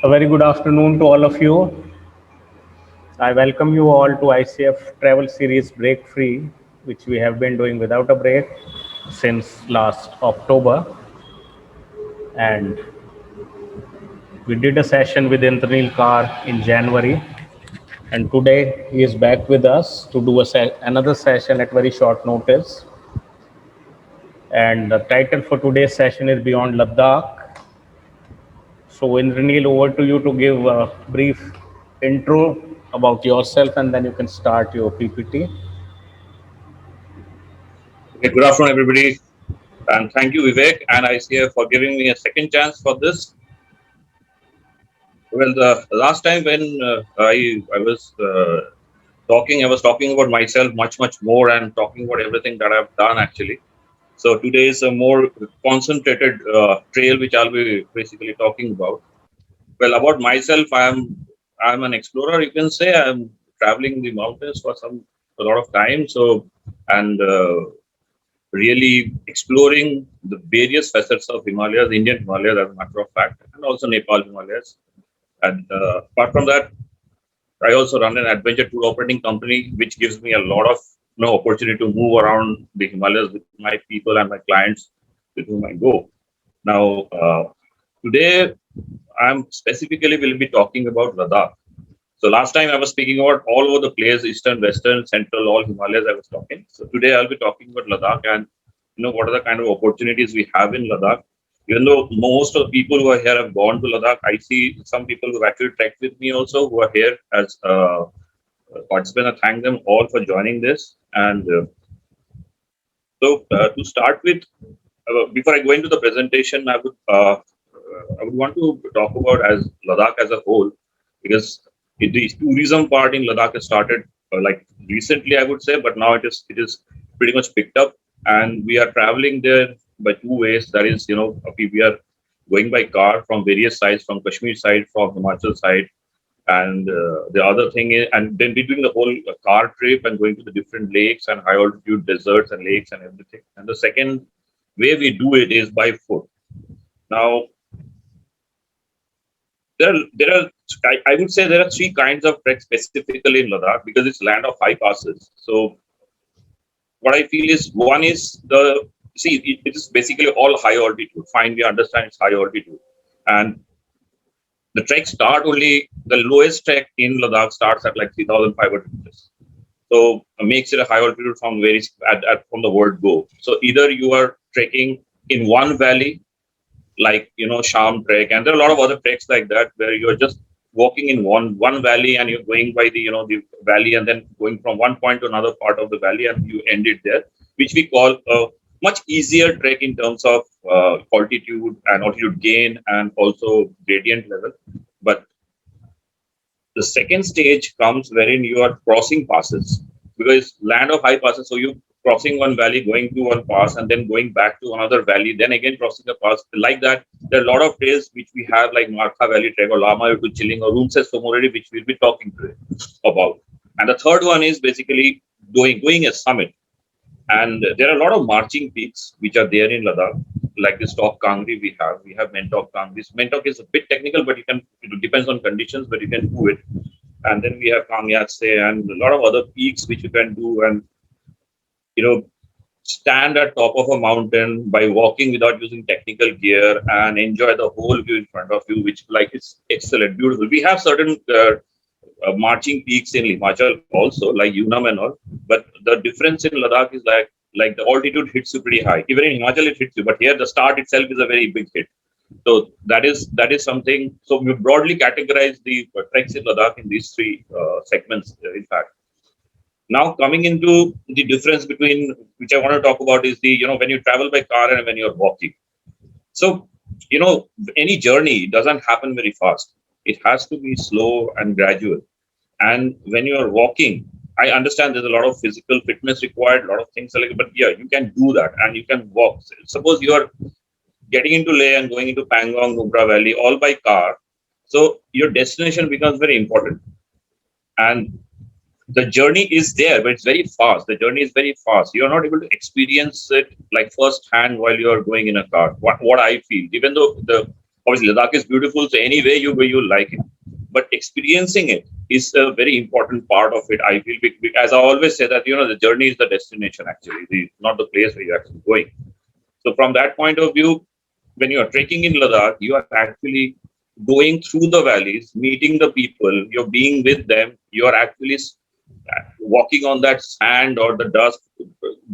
A very good afternoon to all of you. I welcome you all to ICF Travel Series Break Free, which we have been doing without a break since last October. And we did a session with Indranil Kar in January. And today he is back with us to do another session at very short notice. And the title for today's session is Beyond Ladakh. So, Indranil, over to you to give a brief intro about yourself and then you can start your PPT. Okay, good afternoon, everybody, and thank you, Vivek and ICF, for giving me a second chance for this. Well, the last time when I was talking, I was talking about myself much more and talking about everything that I've done actually. So today is a more concentrated trail which I'll be basically talking about. Well, about myself, I'm an explorer. You can say I'm traveling the mountains for a lot of time. So and really exploring the various facets of Himalayas, Indian Himalayas as a matter of fact, and also Nepal Himalayas. And apart from that, I also run an adventure tour operating company, which gives me a lot of opportunity to move around the Himalayas with my people and my clients with whom I go. Now, today I'm specifically will be talking about Ladakh. So last time I was speaking about all over the place, eastern, western, central, all Himalayas I was talking. So today I'll be talking about Ladakh and what are the kind of opportunities we have in Ladakh. Even though most of the people who are here have gone to Ladakh, I see some people who actually trekked with me also who are here as participants. I thank them all for joining this. And to start with, before I go into the presentation, I would want to talk about as Ladakh as a whole, because the tourism part in Ladakh has started like recently, I would say, but now it is pretty much picked up, and we are traveling there by two ways. That is, we are going by car from various sides, from Kashmir side, from Himachal side, and the other thing is, and then we're doing the whole car trip and going to the different lakes and high altitude deserts and lakes and everything. And the second way we do it is by foot. Now, I would say there are three kinds of treks specifically in Ladakh because it's land of high passes. So what I feel is one is it is basically all high altitude. Fine, we understand it's high altitude, and the trek start only the lowest trek in Ladakh starts at like 3,500 meters. So it makes it a high altitude from from the word go. So either you are trekking in one valley like Sham trek, and there are a lot of other treks like that where you're just walking in one valley and you're going by the valley and then going from one point to another part of the valley and you end it there, which we call a much easier trek in terms of altitude and altitude gain and also gradient level. But the second stage comes wherein you are crossing passes because land of high passes. So you crossing one valley, going to one pass, and then going back to another valley, then again crossing the pass. Like that, there are a lot of trails which we have, like Martha Valley Trek or Lama to Chilling or Rumses Somoredi, which we'll be talking today about. And the third one is basically doing a summit. And there are a lot of marching peaks which are there in Ladakh, like this Top Kangri we have Mentok Kangri. Mentok is a bit technical, but it depends on conditions, but you can do it. And then we have Kangyatse and a lot of other peaks which you can do, and stand at top of a mountain by walking without using technical gear and enjoy the whole view in front of you, which like it's excellent, beautiful. We have certain marching peaks in Himachal also, like Unam and all. But the difference in Ladakh is like the altitude hits you pretty high. Even in Himachal it hits you, but here the start itself is a very big hit. So that is something. So we broadly categorize the treks in Ladakh in these three segments. In fact, now coming into the difference between which I want to talk about is the when you travel by car and when you're walking. So any journey doesn't happen very fast. It has to be slow and gradual. And when you're walking, I understand there's a lot of physical fitness required, a lot of things like, but yeah, you can do that and you can walk. Suppose you're getting into Leh and going into Pangong, Nubra Valley, all by car. So your destination becomes very important. And the journey is there, but it's very fast. The journey is very fast. You're not able to experience it like first hand while you're going in a car. What I feel, even though Obviously, Ladakh is beautiful, so anyway you go, you like it. But experiencing it is a very important part of it. I feel, as I always say that the journey is the destination actually, not the place where you're actually going. So from that point of view, when you are trekking in Ladakh, you are actually going through the valleys, meeting the people, you're being with them, you are actually walking on that sand or the dust,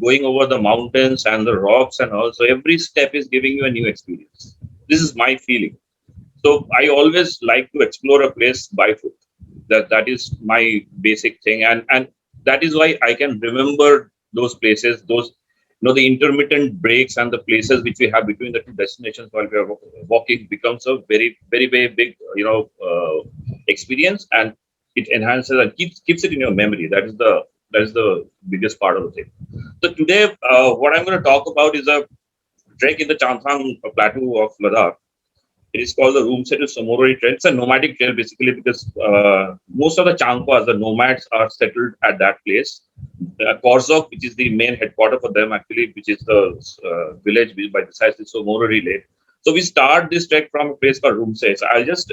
going over the mountains and the rocks and all. So every step is giving you a new experience. This is my feeling. So I always like to explore a place by foot. That is my basic thing, and that is why I can remember those places, those the intermittent breaks and the places which we have between the two destinations while we are walking becomes a very very very big experience, and it enhances and keeps it in your memory. That is the biggest part of the thing. So today, what I'm going to talk about is a trek in the Chanthang plateau of Ladakh. It is called the Roomset to Somoroi Trail. It's a nomadic trail basically because most of the Changpas, the nomads, are settled at that place. Korzok, which is the main headquarter for them actually, which is the village by the size of Somoroi Lake. So we start this trek from a place called Roomset. So I'll just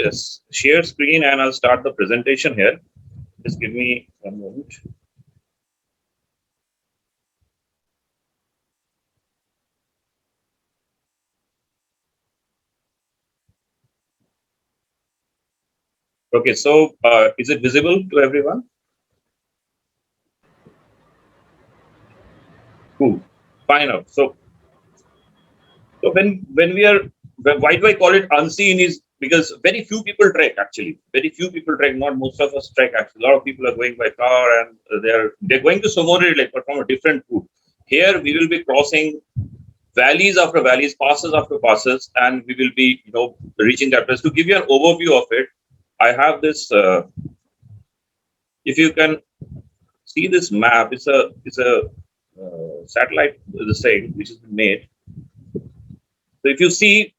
share screen and I'll start the presentation here. Just give me one moment. Okay, so is it visible to everyone? Cool. Fine enough. So when we are, why do I call it unseen is because very few people trek actually. Very few people trek. Not most of us trek actually. A lot of people are going by car and they're going to Somoroi Lake, but from a different route. Here we will be crossing valleys after valleys, passes after passes, and we will be reaching that place. To give you an overview of it, I have this. If you can see this map, it's a satellite the same which has been made. So if you see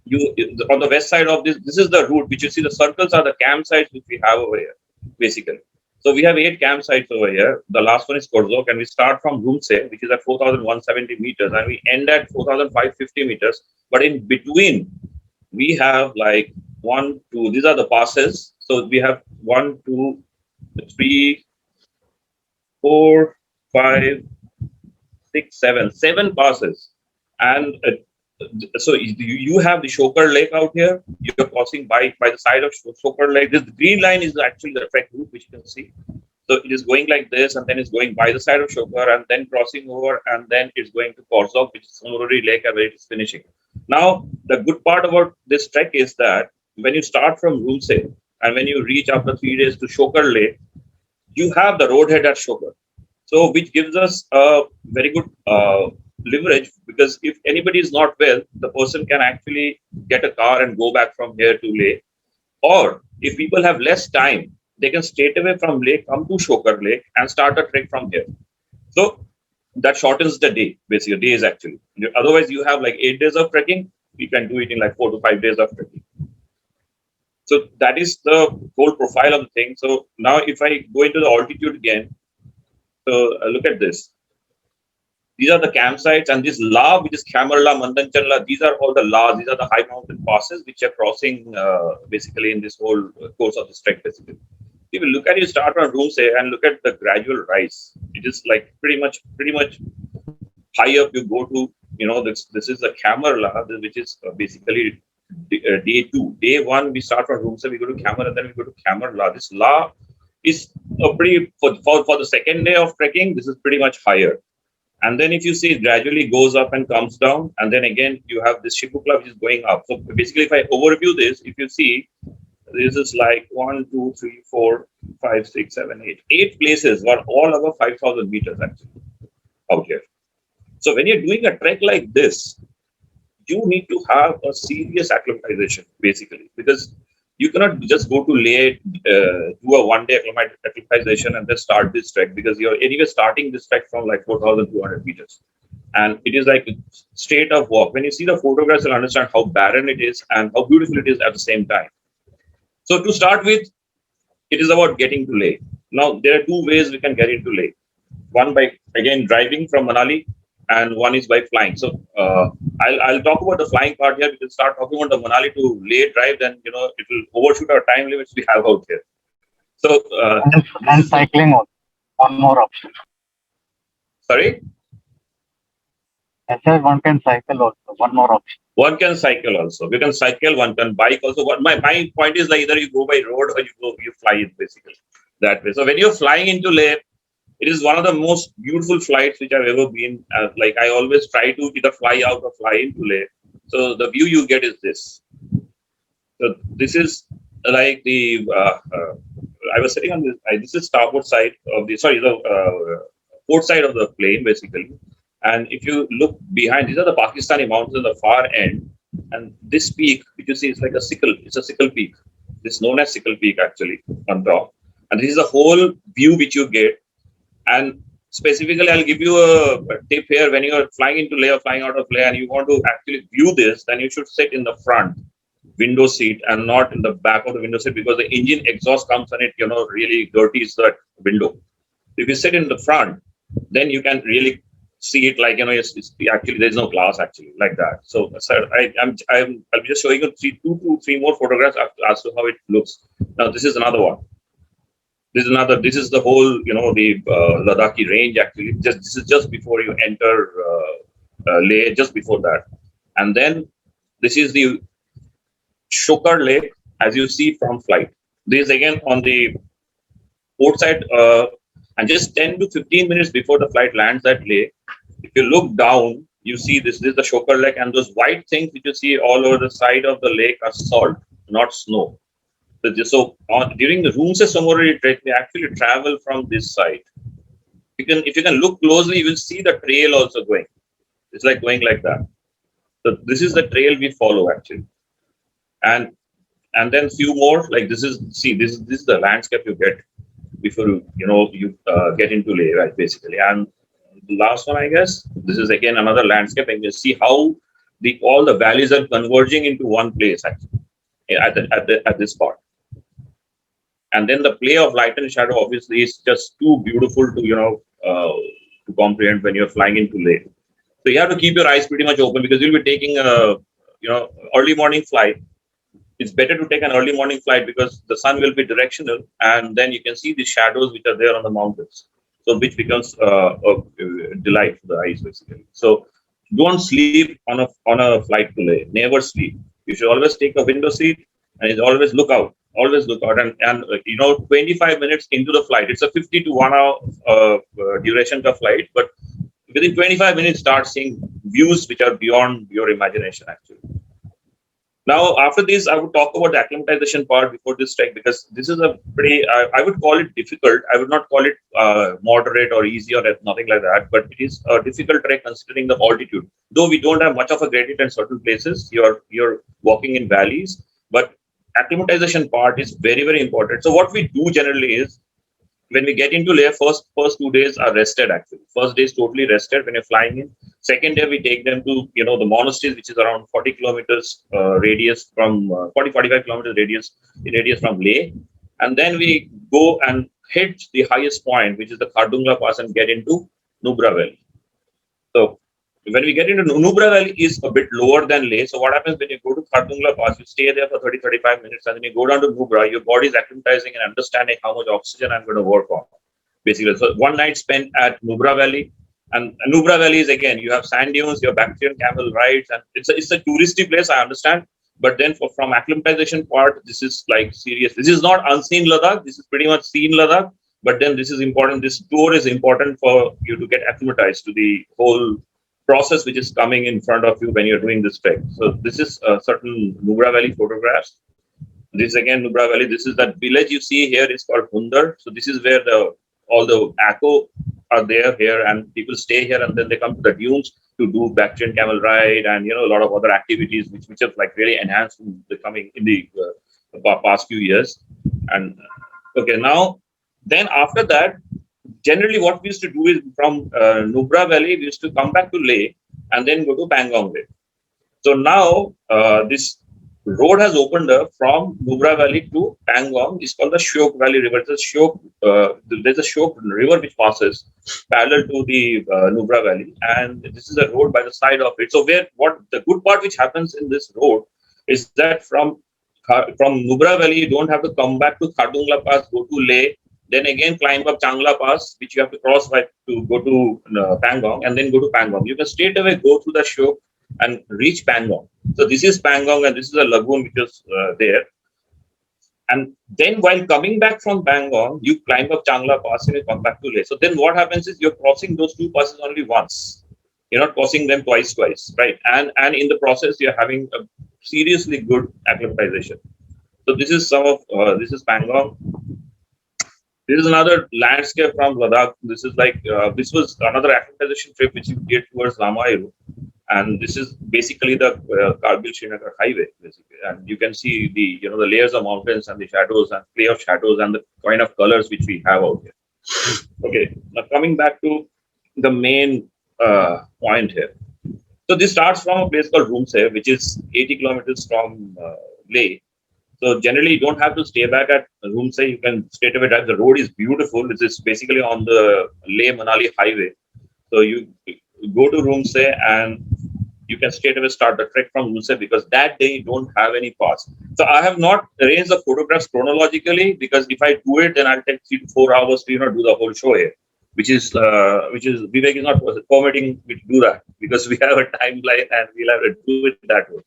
you on the west side of this is the route which you see the circles are the campsites which we have over here, basically. So we have 8 campsites over here. The last one is Korzok, and we start from Rumse, which is at 4,170 meters, and we end at 4,550 meters. But in between, we have like 1, 2. These are the passes. So we have 1, 2, 3, 4, 5, 6, 7, 7 passes, and so you have the Shokar Lake out here. You're crossing by the side of Shokar Lake. This green line is actually the trek route, which you can see. So it is going like this, and then it's going by the side of Shokar, and then crossing over, and then it's going to Korzok, which is Somoroi Lake, and where it is finishing. Now, the good part about this trek is that when you start from Rumse, and when you reach after 3 days to Shokar Lake, you have the roadhead at Shokar. So, which gives us a very good leverage, because if anybody is not well, the person can actually get a car and go back from here to Leh. Or if people have less time, they can straight away from Leh come to Shokar Lake and start a trek from here. So that shortens the day, basically days actually. Otherwise, you have like 8 days of trekking. You can do it in like 4 to 5 days of trekking. So that is the whole profile of the thing. So now if I go into the altitude again, so look at this. These are the campsites, and this La, which is Khamarla, Mandanchanla, these are all the Las. These are the high mountain passes which are crossing basically in this whole course of this trek. Basically, if you look at you start on Rumse and look at the gradual rise, it is like pretty much high up. You go to this is the Khamarla, which is basically day 2. Day 1 we start from Rumse, we go to Khamar, and then we go to Khamarla. This La is a pretty for the second day of trekking. This is pretty much higher. And then if you see, it gradually goes up and comes down. And then again, you have this Shipukla, which is going up. So basically, if I overview this, if you see, this is like 1, 2, 3, 4, 5, 6, 7, 8. 8 places were all above 5,000 meters actually out here. So when you're doing a trek like this, you need to have a serious acclimatization, basically, because you cannot just go to Leh, do a 1-day acclimatization and then start this trek, because you're anyway starting this trek from like 4,200 meters. And it is like straight up walk. When you see the photographs, you'll understand how barren it is and how beautiful it is at the same time. So to start with, it is about getting to Leh. Now, there are 2 ways we can get into Leh. One by, again, driving from Manali. and one is by flying. So I'll talk about the flying part here. We can start talking about the Manali to Leh drive, then it will overshoot our time limits we have out here. So this And is cycling also. One more option. sorry. I said one can cycle also. One more option. One can cycle also. We can cycle. One can bike also. What my point is, like, either you go by road or you fly it basically that way. So when you're flying into Leh, it is one of the most beautiful flights which I've ever been. Like I always try to either fly out or fly into Leh. So the view you get is this. So this is like the I was sitting on this. This is starboard side of the port side of the plane basically. And if you look behind, these are the Pakistani mountains on the far end. And this peak, which you see, is like a sickle. It's a sickle peak. It's known as sickle peak actually on top. And this is the whole view which you get. And specifically, I'll give you a tip here. When you are flying into Leh or flying out of Leh and you want to actually view this, then you should sit in the front window seat and not in the back of the window seat, because the engine exhaust comes and it really dirties that window. If you sit in the front, then you can really see it like it's actually there's no glass actually like that. So I'll be just showing you two to three more photographs as to how it looks. Now this is another one. This is the whole the Ladakhi range actually. This is just before you enter Leh, just before that, and then this is the Shokar Lake as you see from flight. This is again on the port side, and just 10 to 15 minutes before the flight lands at Leh, if you look down, you see this is the Shokar Lake, and those white things which you see all over the side of the lake are salt, not snow. So during the room summary trek, we actually travel from this side. If you can look closely, you will see the trail also going. It's like going like that. So this is the trail we follow actually, and then few more like this is the landscape you get before you get into Leh, right, basically. And the last one, I guess, this is again another landscape, and you see how all the valleys are converging into one place actually at this part. And then the play of light and shadow obviously is just too beautiful to to comprehend when you're flying into Leh. So you have to keep your eyes pretty much open, because you'll be taking a early morning flight. It's better to take an early morning flight because the sun will be directional, and then you can see the shadows which are there on the mountains. So which becomes a delight for the eyes basically. So don't sleep on a flight to Leh. Never sleep. You should always take a window seat and always look out. Always look out, and 25 minutes into the flight, it's a 50 to 1 hour duration of flight, but within 25 minutes, start seeing views which are beyond your imagination actually. Now, after this, I would talk about the acclimatization part before this trek, because this is a pretty, I would call it difficult. I would not call it moderate or easy or nothing like that, but it is a difficult trek considering the altitude. Though we don't have much of a gradient in certain places, you're walking in valleys, but acclimatization part is very, very important. So what we do generally is, when we get into Leh, first 2 days are rested actually. First day is totally rested when you're flying in. Second day we take them to the monasteries, which is around 40 kilometers radius from 45 kilometers radius from Leh, and then we go and hit the highest point, which is the Khardungla Pass, and get into Nubra Valley. So when we get into Nubra Valley is a bit lower than Leh. So what happens when you go to Khardungla Pass, you stay there for 30-35 minutes, and then you go down to Nubra, your body is acclimatizing and understanding how much oxygen I'm going to work on, basically. So one night spent at Nubra Valley, and Nubra Valley is again, you have sand dunes, you have Bactrian camel rides, and it's a touristy place, I understand. But then from acclimatization part, this is like serious. This is not unseen Ladakh. This is pretty much seen Ladakh. But then this is important. This tour is important for you to get acclimatized to the whole process which is coming in front of you when you're doing this trek. So this is certain Nubra Valley photographs. This is again Nubra Valley. This is that village you see here is called Hundar. So this is where all the ACO are there here, and people stay here, and then they come to the dunes to do Bactrian camel ride and a lot of other activities which have like really enhanced in the past few years. And okay, now then after that, generally what we used to do is from Nubra Valley, we used to come back to Leh and then go to Pangong Lake. So now this road has opened up from Nubra Valley to Pangong. It's called the Shyok Valley River. There's a Shyok River which passes parallel to the Nubra Valley, and this is a road by the side of it. So what the good part which happens in this road is that from Nubra Valley you don't have to come back to Khardungla Pass, go to Leh, then again climb up Changla Pass, which you have to cross by to go to Pangong, and then go to Pangong. You can straight away go through the Shyok and reach Pangong. So this is Pangong, and this is a lagoon which is there. And then while coming back from Pangong, you climb up Changla Pass and you come back to Leh. So then what happens is you're crossing those two passes only once. You're not crossing them twice, right? And in the process, you're having a seriously good acclimatization. So this is this is Pangong. This is another landscape from Ladakh. This is like this was another acclimatization trip which you did towards Ramayuru. And this is basically the Kargil Srinagar highway, basically. And you can see the the layers of mountains and the shadows and play of shadows and the kind of colors which we have out here. Okay, now coming back to the main point here. So this starts from a place called Roomsay, which is 80 kilometers from Leh. So generally, you don't have to stay back at Roomsay. You can straight away drive. The road is beautiful. This is basically on the Leh Manali highway. So you go to Roomsay and you can straight away start the trek from Roomsay because that day you don't have any pass. So I have not arranged the photographs chronologically because if I do it, then I'll take 3 to 4 hours to do the whole show here, which is Vivek is not permitting me to do that because we have a timeline and we'll have to do it that way.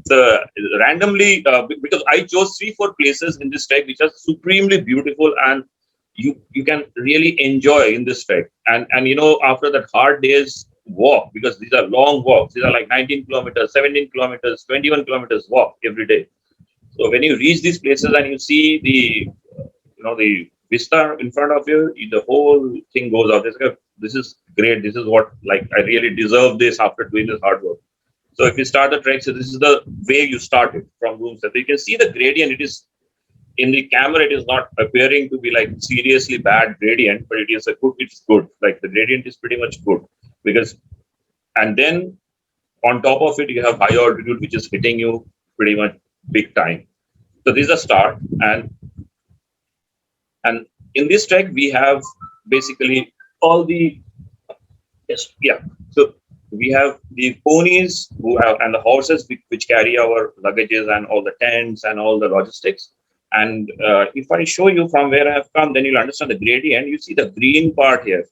So randomly, because I chose 3-4 places in this trek which are supremely beautiful and you can really enjoy in this trek. And after that hard day's walk, because these are long walks, these are like 19 kilometers, 17 kilometers, 21 kilometers walk every day. So when you reach these places and you see the vista in front of you, the whole thing goes out. This is great. This is what I really deserve this after doing this hard work. So if you start the trek, so this is the way you start it from Roomsay. So you can see the gradient. It is in the camera. It is not appearing to be like seriously bad gradient, but it is it's good. Like the gradient is pretty much good and then on top of it you have high altitude, which is hitting you pretty much big time. So this is a start, and in this trek we have basically all the So we have the ponies and the horses which carry our luggages and all the tents and all the logistics. And if I show you from where I have come, then you'll understand the gradient. You see the green part here.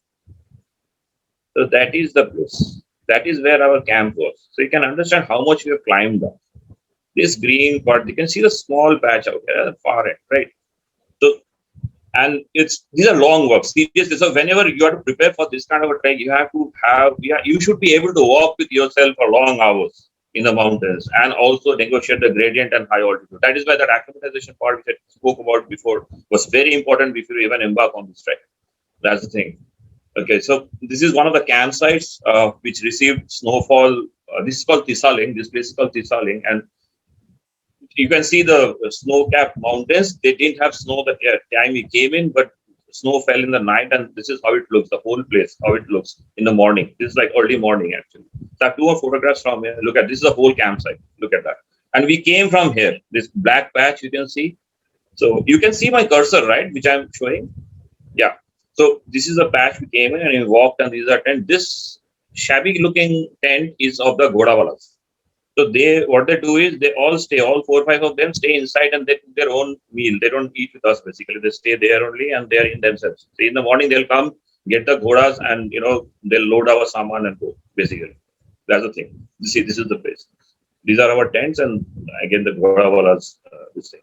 So that is the place. That is where our camp was. So you can understand how much we have climbed up. This green part, you can see the small patch out here at the far end, right? So, and these are long walks, seriously. So whenever you have to prepare for this kind of a trek, you should be able to walk with yourself for long hours in the mountains and also negotiate the gradient and high altitude. That is why that acclimatization part which I spoke about before was very important before you even embark on this trek. That's the thing. Okay, so this is one of the campsites which received snowfall. This is called Tisaling. This place is called Tisaling, and you can see the snow-capped mountains. They didn't have snow the time we came in, but snow fell in the night, and this is how it looks. The whole place, how it looks in the morning. This is like early morning actually. So I have 2 more photographs from here. Look at this is the whole campsite. Look at that, and we came from here. This black patch you can see. So you can see my cursor, right, which I'm showing. Yeah. So this is a patch we came in and we walked, and these are tent. This shabby looking tent is of the Ghodawalas. So what they do is they all stay, all 4 or 5 of them stay inside and they cook their own meal. They don't eat with us basically. They stay there only and they are in themselves. So in the morning they'll come, get the ghodas and they'll load our saman and go basically. That's the thing. You see, this is the place. These are our tents and again the Ghodawalas this thing.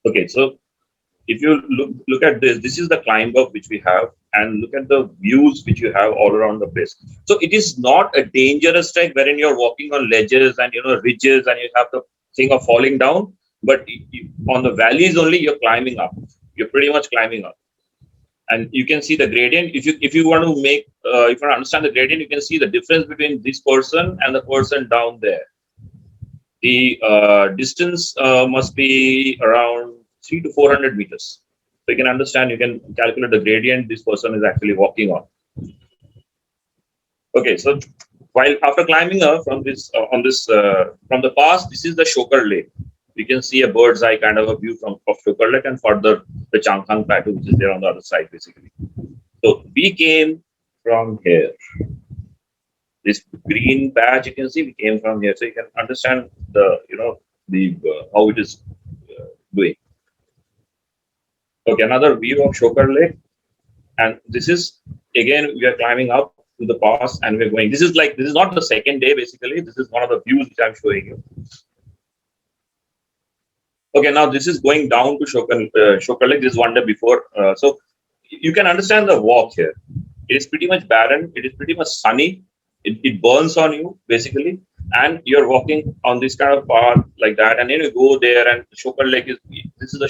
Okay, so if you look at this is the climb up which we have, and look at the views which you have all around the place. So it is not a dangerous trek wherein you're walking on ledges and ridges and you have the thing of falling down, but on the valleys only you're climbing up. You're pretty much climbing up, and you can see the gradient. If you want to make if you want to understand the gradient, you can see the difference between this person and the person down there. The distance must be around 300 to 400 meters. So you can understand, you can calculate the gradient this person is actually walking on. Okay, so While after climbing up from this on this from the pass, this is the Shokar Lake. You can see a bird's eye kind of a view from of Shokar Lake, and further the Changthang Plateau, which is there on the other side, basically. So we came from here. This green patch you can see, we came from here, so you can understand the the how it is doing. Okay, another view of Shokar Lake, and this is again we are climbing up to the pass, and we're going. This is not the second day basically. This is one of the views which I'm showing you. Okay, now this is going down to Shokar Lake. This is one day before, so you can understand the walk here. It is pretty much barren. It is pretty much sunny. It burns on you basically, and you're walking on this kind of path like that, and then you go there, and Shokar Lake is this is the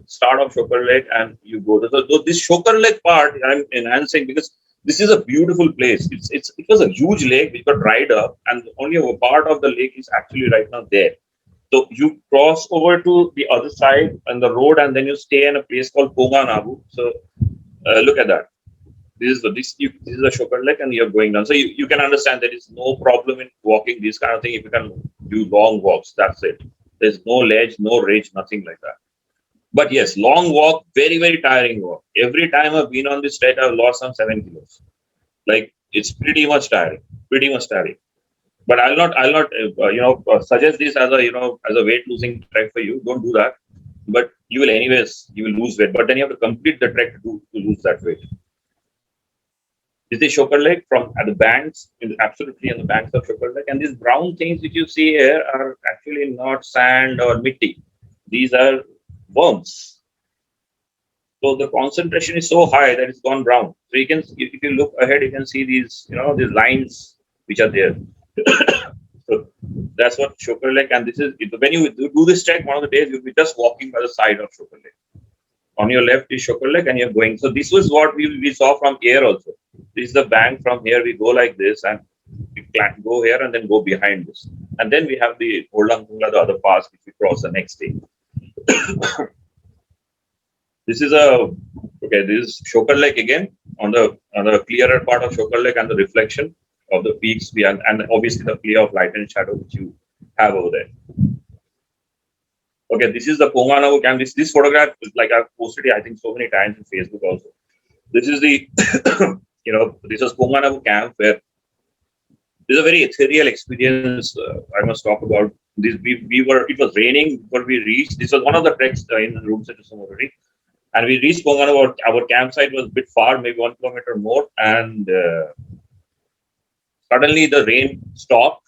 start of Shokar Lake, and you go to this Shokar Lake part. I'm enhancing because this is a beautiful place. It was a huge lake which got dried up, and only a part of the lake is actually right now there. So you cross over to the other side on the road, and then you stay in a place called Ponganabu. So look at that. This is a Shokar Lake, and you're going down. So you can understand there is no problem in walking this kind of thing. If you can do long walks, that's it. There's no ledge, no ridge, nothing like that. But yes, long walk, very, very tiring walk. Every time I've been on this trek, I've lost some 7 kilos. Like it's pretty much tiring, pretty much tiring. But I'll not suggest this as a weight losing trek for you. Don't do that. But you will lose weight. But then you have to complete the trek to lose that weight. This is Shokar Lake from at the banks, absolutely on the banks of Shokar Lake. And these brown things which you see here are actually not sand or mitti. These are worms. So the concentration is so high that it's gone brown. So you can, if you look ahead, you can see these, these lines which are there. So that's what Shokar Lake, and this is when you do this trek, one of the days you'll be just walking by the side of Shokar Lake. On your left is Shokar Lake, and you're going. So this was what we saw from here also. This is the bank from here. We go like this, and we go here and then go behind this. And then we have the Oldang Tungla, the other pass, which we cross the next day. This is this is Shokar Lake again on the clearer part of Shokar Lake, and the reflection of the peaks and obviously the play of light and shadow which you have over there. Okay, this is the Ponganavu camp. This photograph is like I've posted it, I think, so many times in Facebook also. This is the this was Ponganavu camp, where this is a very ethereal experience. I must talk about this. It was raining before we reached. This was one of the treks in the room set already. And we reached Ponganavu. Our campsite was a bit far, maybe 1 kilometer more, and suddenly the rain stopped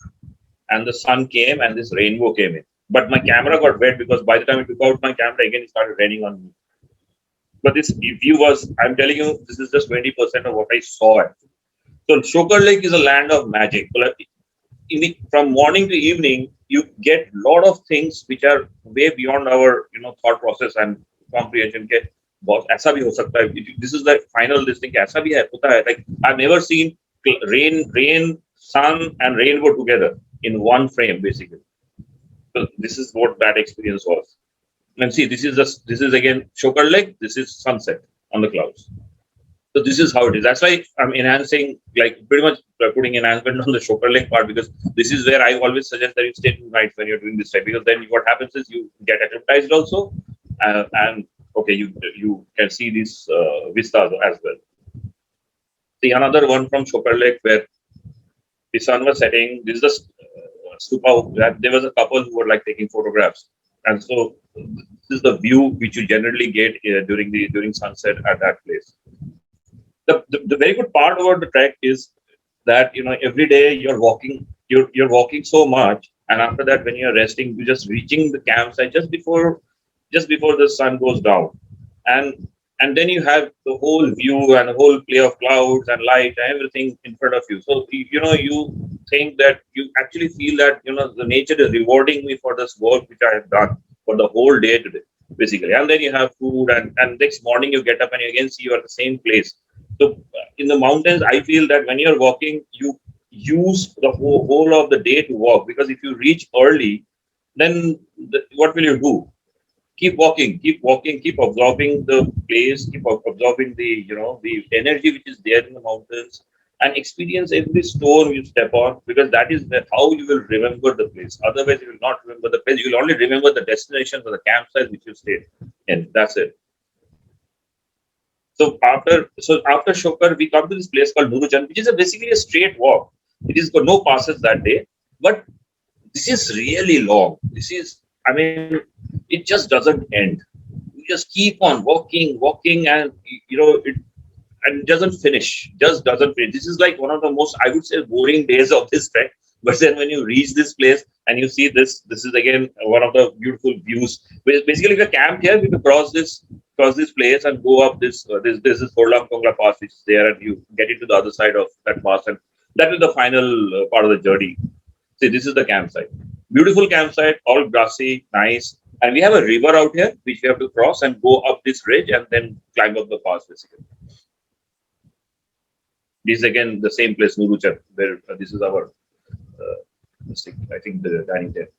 and the sun came and this rainbow came in. But my camera got wet because by the time I took out my camera again, it started raining on me. But this view was, I'm telling you, this is just 20% of what I saw. So Shokar Lake is a land of magic. From morning to evening, you get a lot of things which are way beyond our thought process and comprehension. This is the final listing. Like I've never seen rain, sun, and rainbow together in one frame, basically. So this is what that experience was. And see, this is again Shokar Lake. This is sunset on the clouds. So this is how it is. That's why I'm enhancing, like pretty much putting enhancement on the Shokar Lake part, because this is where I always suggest that you stay 2 nights when you're doing this trek, because then what happens is you get acclimatized also, and okay, you can see these vistas as well. See another one from Shokar Lake where the sun was setting. This is the stupa. There was a couple who were like taking photographs, and so this is the view which you generally get during sunset at that place. The very good part about the trek is that every day you're walking so much, and after that when you're resting, you're just reaching the campsite just before the sun goes down, and then you have the whole view and the whole play of clouds and light and everything in front of you. So you think that you actually feel that the nature is rewarding me for this work which I have done for the whole day today, basically. And then you have food, and next morning you get up and you again see you are at the same place. So in the mountains, I feel that when you're walking, you use the whole of the day to walk, because if you reach early, then what will you do? Keep walking, keep absorbing the place, keep absorbing the energy which is there in the mountains, and experience every stone you step on, because that is how you will remember the place. Otherwise, you will not remember the place. You will only remember the destination or the campsite which you stayed in. That's it. So after Shokar, we come to this place called Nurujan, which is basically a straight walk. It is got no passes that day, but this is really long. This is, I mean, it just doesn't end. You just keep on walking, and it doesn't finish. Just doesn't finish. This is like one of the most, I would say, boring days of this trek. But then when you reach this place and you see this, this is again one of the beautiful views. Basically, we camp here. We can cross this place and go up this is Horlang Kongla Pass, which is there, and you get into the other side of that pass, and that is the final part of the journey. See, this is the campsite. Beautiful campsite, all grassy, nice. And we have a river out here, which we have to cross and go up this ridge and then climb up the pass, basically. This is again the same place, Nuruchan, where this is our, I think, the dining tent.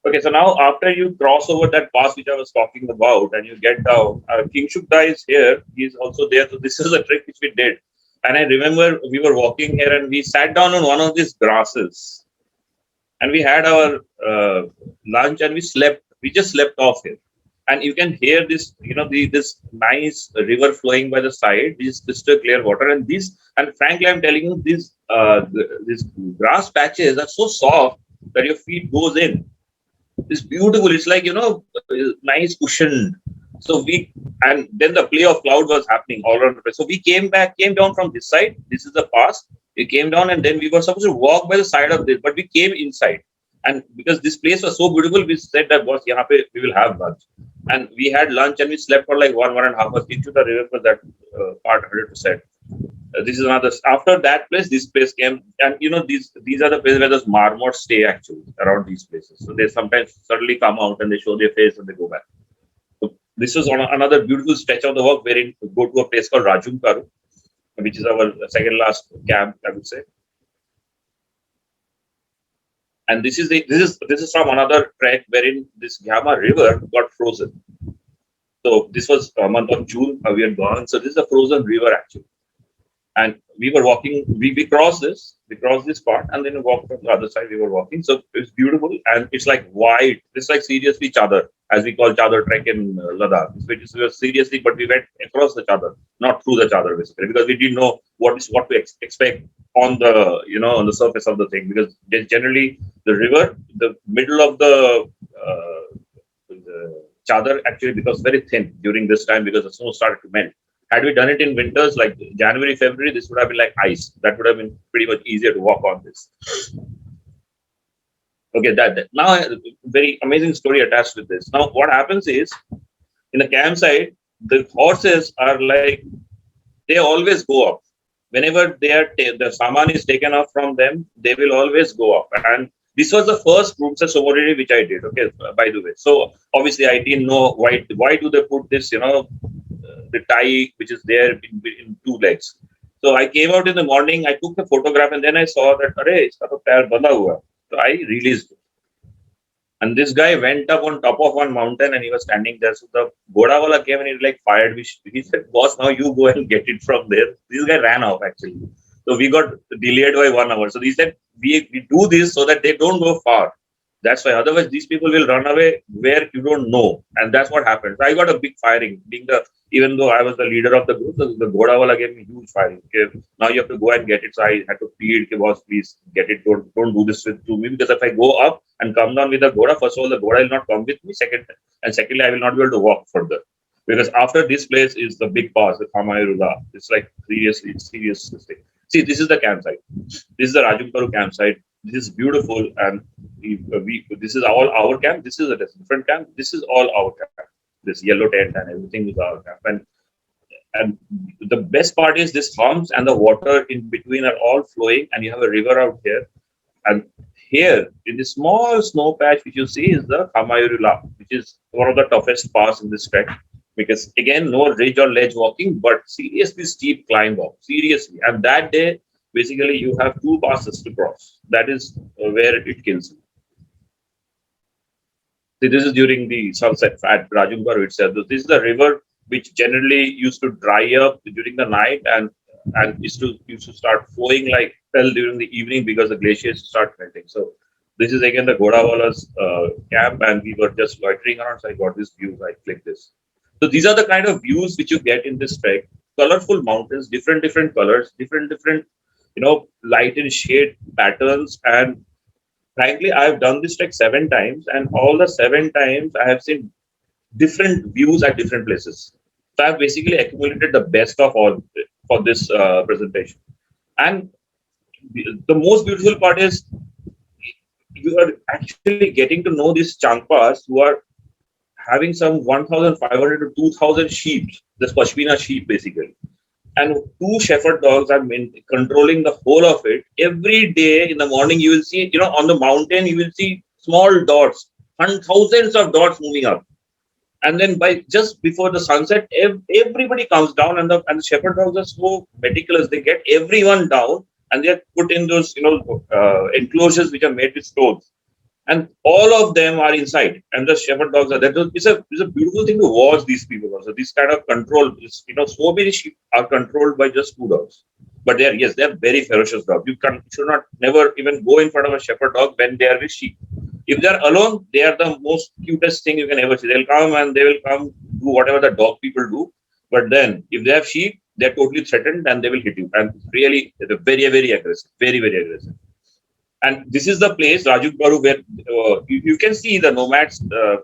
Okay, so now after you cross over that pass which I was talking about and you get down, King Shukda is here. He's also there. So this is a trick which we did. And I remember we were walking here and we sat down on one of these grasses and we had our lunch and we slept. We just slept off here. And you can hear this, this nice river flowing by the side, this crystal clear water. And frankly, I'm telling you, these grass patches are so soft that your feet goes in. It's beautiful. It's like, nice cushioned. So and then the play of cloud was happening all around the place. So we came down from this side. This is the pass. We came down and then we were supposed to walk by the side of this, but we came inside. And because this place was so beautiful, we said that, boss, yahan pe we will have lunch. And we had lunch and we slept for like 1.5 hours into the river for that part 100%. This is another. After that place, this place came, and these are the places where those marmots stay actually around these places. So they sometimes suddenly come out and they show their face and they go back. So this was on another beautiful stretch of the walk wherein we go to a place called Rajumkaru, which is our second last camp, I would say. And this is from another trek wherein this Gyama river got frozen. So this was a month of June. We had gone. So this is a frozen river actually. And we were walking, we crossed this part and then we walked from the other side, we were walking. So it's beautiful and it's like white. It's like seriously Chadar, as we call Chadar trek in Ladakh. It was seriously, but we went across the Chadar, not through the Chadar basically, because we didn't know what to expect on the, on the surface of the thing. Because generally the river, the middle of the Chadar actually becomes very thin during this time because the snow started to melt. Had we done it in winters like January, February, this would have been like ice. That would have been pretty much easier to walk on this. Okay, that now very amazing story attached with this. Now, what happens is in the campsite, the horses are like they always go up. Whenever the saman is taken off from them, they will always go up. And this was the first Rumsa Somoriri which I did. Okay, by the way. So obviously I didn't know why do they put this, the tie which is there in two legs. So I came out in the morning, I took the photograph and then I saw that, iska to pair banda hua. So I released it. And this guy went up on top of one mountain and he was standing there. So the Goda wala came and he like fired me. He said, boss, now you go and get it from there. This guy ran off actually. So we got delayed by 1 hour. So he said, we do this so that they don't go far. That's why. Otherwise, these people will run away where you don't know. And that's what happened. So I got a big firing. Even though I was the leader of the group, the Goda wala gave me huge firing. Okay, now you have to go and get it. So I had to plead, okay, boss, please get it. Don't do this to me. Because if I go up and come down with the Goda, first of all, the Goda will not come with me. Secondly, I will not be able to walk further. Because after this place is the big pass, the Khamayurula. It's like serious thing. See, this is the campsite. This is the Rajumkaru campsite. This is beautiful, and this is all our camp. This is a different camp. This is all our camp. This yellow tent and everything is our camp. And the best part is this humps and the water in between are all flowing, and you have a river out here. And here, in this small snow patch, which you see is the Khamayurula, which is one of the toughest pass in this trek. Because again, no ridge or ledge walking, but seriously steep climb up. Seriously. And that day, basically, you have 2 passes to cross. That is where it kills you. See, this is during the sunset at Rajumkaru itself. This is the river which generally used to dry up during the night, and and used to start flowing like hell during the evening because the glaciers start melting. So this is again the Godawala's camp, and we were just loitering around. So I got this view. I clicked this. So these are the kind of views which you get in this trek. Colorful mountains, different colors, different light and shade patterns. And frankly, I've done this trek 7 times, and all the 7 times I have seen different views at different places. So I've basically accumulated the best of all for this presentation. And the most beautiful part is you are actually getting to know these Changpas who are having some 1,500 to 2,000 sheep, this Pashmina sheep basically. And 2 shepherd dogs are controlling the whole of it. Every day in the morning, you will see, on the mountain, you will see small dots, and thousands of dots moving up. And then by just before the sunset, everybody comes down, and the shepherd dogs are so meticulous. They get everyone down, and they are put in those enclosures which are made with stones, and all of them are inside, and the shepherd dogs are there. So it's a beautiful thing to watch these people also. This kind of control, so many sheep are controlled by just 2 dogs, but they're very ferocious dogs. Should not never even go in front of a shepherd dog when they are with sheep. If they are alone, they are the most cutest thing you can ever see. They'll come and they will come do whatever the dog people do. But then, if they have sheep, they're totally threatened and they will hit you. And really, they're very aggressive, very aggressive. And this is the place, Rajuk Baru, where you can see the nomads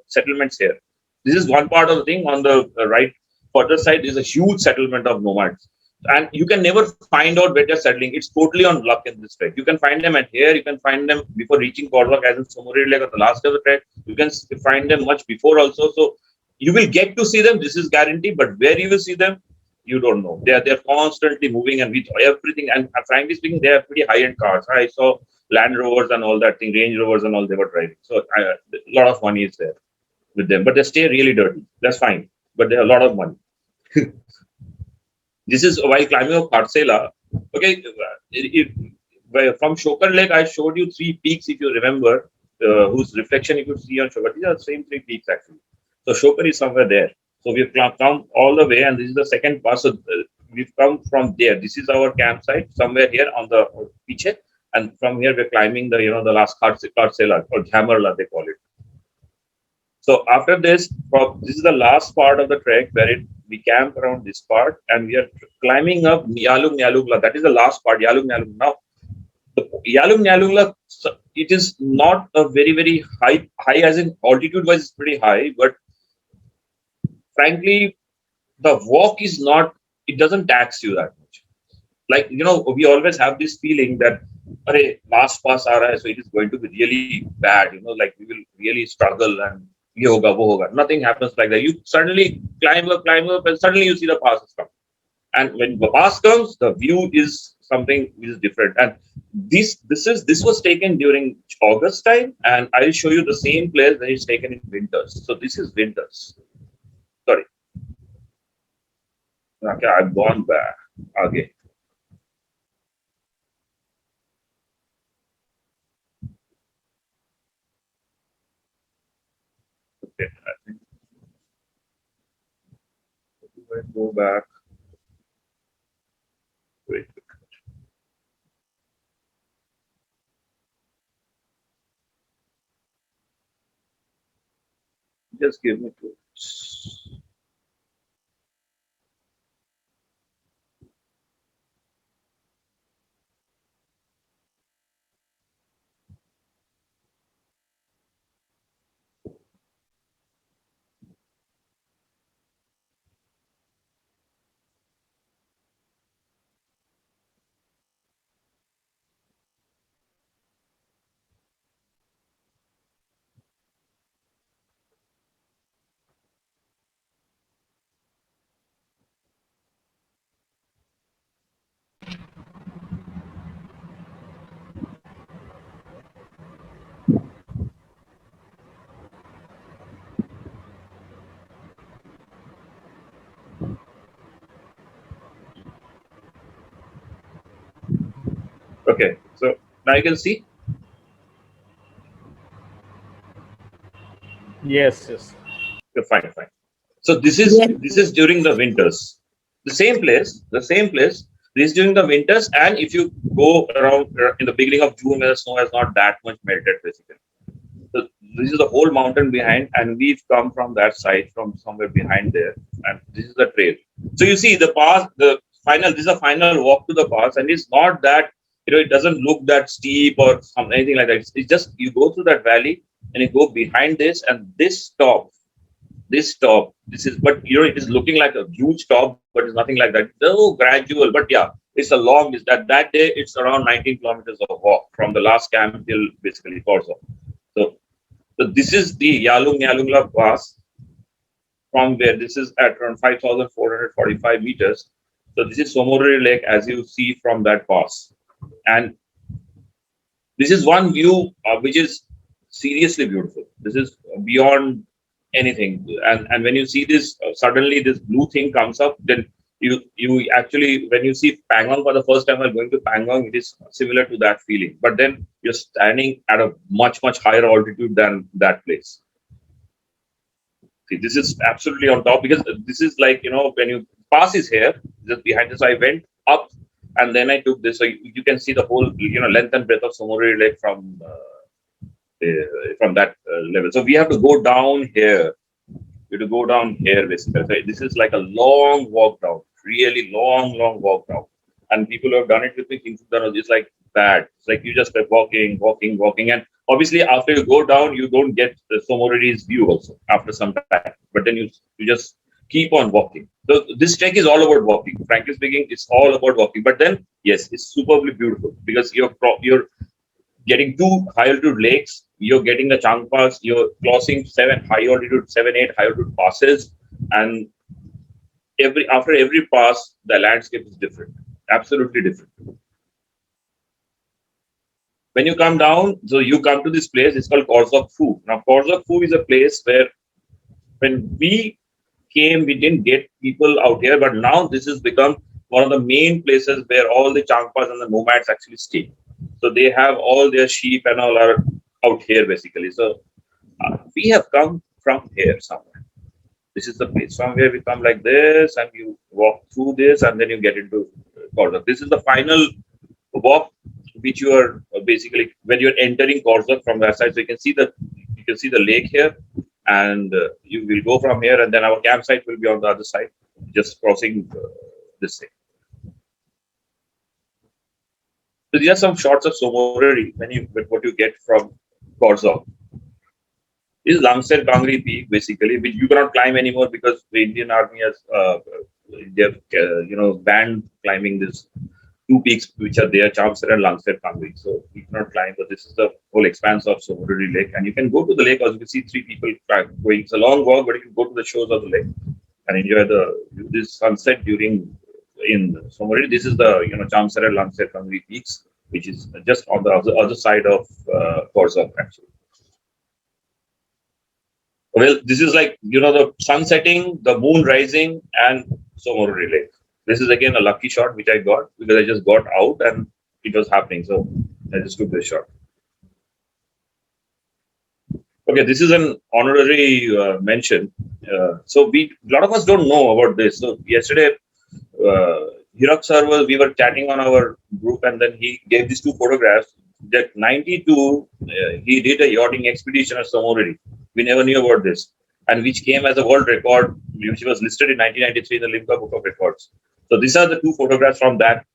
settlements here. This is one part of the thing. On the right further side is a huge settlement of nomads. And you can never find out where they're settling. It's totally on luck in this trek. You can find them at here. You can find them before reaching Boardwalk, as in Somori Lake at the last of the trek. You can find them much before also. So you will get to see them. This is guaranteed. But where you will see them, you don't know. They're constantly moving and with everything. And frankly speaking, they are pretty high-end cars. I saw Land Rovers and all that thing, Range Rovers and all they were driving. So a lot of money is there with them. But they stay really dirty. That's fine. But they have a lot of money. This is while climbing up Karsela. Okay, from Shokar Lake, I showed you 3 peaks, if you remember, whose reflection you could see on Shokar. These are the same 3 peaks actually. So Shokar is somewhere there. So we've come all the way, and this is the second pass. So we've come from there. This is our campsite somewhere here on the Piche, and from here we're climbing the the last Karsela or Jhamarla they call it. So after this, this is the last part of the trek where we camp around this part, and we are climbing up Yalung Nyalungla. That is the last part, Yalung Nyalung. Now, the Yalung Nyalungla, it is not a very high as in altitude wise, it's pretty high, but frankly, the walk is not. It doesn't tax you that much. Like we always have this feeling that, last pass aa raha hai, so it is going to be really bad. Like we will really struggle and. Yoga, woga. Nothing happens like that. You suddenly climb up, and suddenly you see the pass has come. And when the pass comes, the view is something which is different. And this was taken during August time, and I'll show you the same place that is taken in winters. So this is winters. Sorry. Okay, I've gone back. Okay. Okay, I think. Go back. Wait. Just give me 2 minutes. Okay, so now you can see. Yes. Okay, fine. So this is during the winters. The same place. This during the winters, and if you go around in the beginning of June, where the snow has not that much melted, basically. So this is the whole mountain behind, and we've come from that side, from somewhere behind there, and this is the trail. So you see the pass, the final. This is a final walk to the pass, and it's not that it doesn't look that steep or anything like that. It's just you go through that valley and you go behind this, and this top, this is, but it is looking like a huge top, but it's nothing like that. It's so gradual, but yeah, it's a long. Is that day? It's around 19 kilometers of walk from the last camp till basically Korzo. So this is the Yalungla Pass, from where this is at around 5,445 meters. So this is Somoruri Lake, as you see from that pass, and this is one view which is seriously beautiful. This is beyond anything, and when you see this, suddenly this blue thing comes up, then you actually, when you see Pangong for the first time while going to Pangong, it is similar to that feeling, but then you're standing at a much higher altitude than that place. See, this is absolutely on top, because this is like, when you pass is here, just behind this, I went up and then I took this, so you can see the whole length and breadth of Somoruri Lake from that level. So we have to go down here. We have to go down here, basically. So this is like a long walk down, really long walk down. And people who have done it with me, it's like that. It's like you just keep walking. And obviously, after you go down, you don't get the Somoruri's view also after some time. But then you just keep on walking. So this trek is all about walking. Frankly speaking, it's all about walking. But then, yes, it's superbly beautiful, because you're getting two high altitude lakes, you're getting the Chang Pass, you're crossing 7, 8 high altitude passes, and after every pass, the landscape is different, absolutely different. When you come down, so you come to this place, it's called Korzok Phu. Now, Korzok Phu is a place where, when we came, we didn't get people out here, but now this has become one of the main places where all the Changpas and the nomads actually stay. So they have all their sheep and all are out here, basically. So we have come from here somewhere. This is the place from where we come like this, and you walk through this, and then you get into Korzok. This is the final walk, which you are basically, when you're entering Korzok from that side. So you can see the lake here, and you will go from here, and then our campsite will be on the other side, just crossing this thing. So these are some shots of Somoruri what you get from Korzok. This is Langser Kangri Peak, basically, which you cannot climb anymore because the Indian Army has banned climbing these two peaks which are there, Chamser and Langser Kangri. So you cannot climb, but this is the whole expanse of Somoruri Lake, and you can go to the lake. As you can see, 3 people going. It's a long walk, but you can go to the shores of the lake and enjoy this sunset in Somoruri. This is the Chamser and Langser Kangri peaks, which is just on the other side of Korzok, actually. Well, this is like, the sun setting, the moon rising, and Somoruri Lake. This is again a lucky shot which I got, because I just got out and it was happening. So I just took this shot. Okay, this is an honorary mention. So a lot of us don't know about this. So yesterday, Hirak sir we were chatting on our group, and then he gave these 2 photographs. That 92, he did a yachting expedition at Somoruri. We never knew about this, and which came as a world record, which was listed in 1993 in the Limca Book of Records. So these are the 2 photographs from that,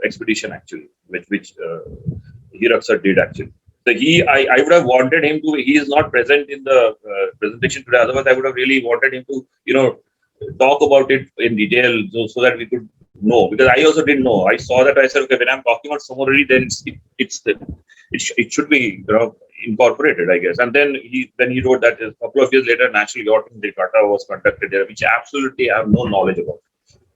expedition, actually, which Hirak sir did, actually. So I would have wanted him to. He is not present in the presentation today. Otherwise, I would have really wanted him to, talk about it in detail, so that we could know. Because I also didn't know. I saw that. I said, okay, when I'm talking about Somoruri, then it should be incorporated, I guess. And then he wrote that a couple of years later, National Yachting Regatta was conducted there, which absolutely I have no knowledge about.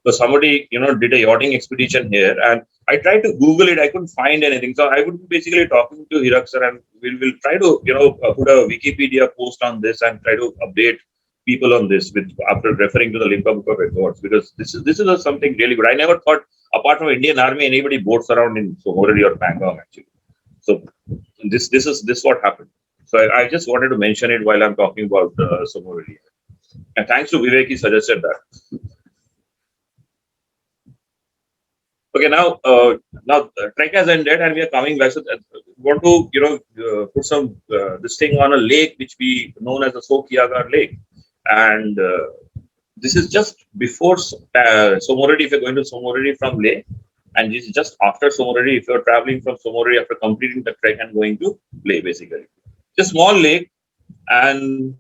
So somebody, did a yachting expedition here, and I tried to Google it. I couldn't find anything. So I would be basically talking to Hirak sir, and we'll try to, put a Wikipedia post on this and try to update people on this after referring to the Limca Book of Records, because this is something really good. I never thought, apart from Indian Army, anybody boats around in Somoruri or Pangong, actually. So this is what happened. So I just wanted to mention it while I'm talking about Somoruri. And thanks to Vivek, he suggested that. Okay, now trek has ended and we are coming back. So want to put some this thing on a lake which we known as the Sokiagar Lake, and this is just before Somoredi. If you're going to Somoredi from Leh, and this is just after Somoredi if you're traveling from Somoredi after completing the trek and going to Leh, basically. It's a small lake and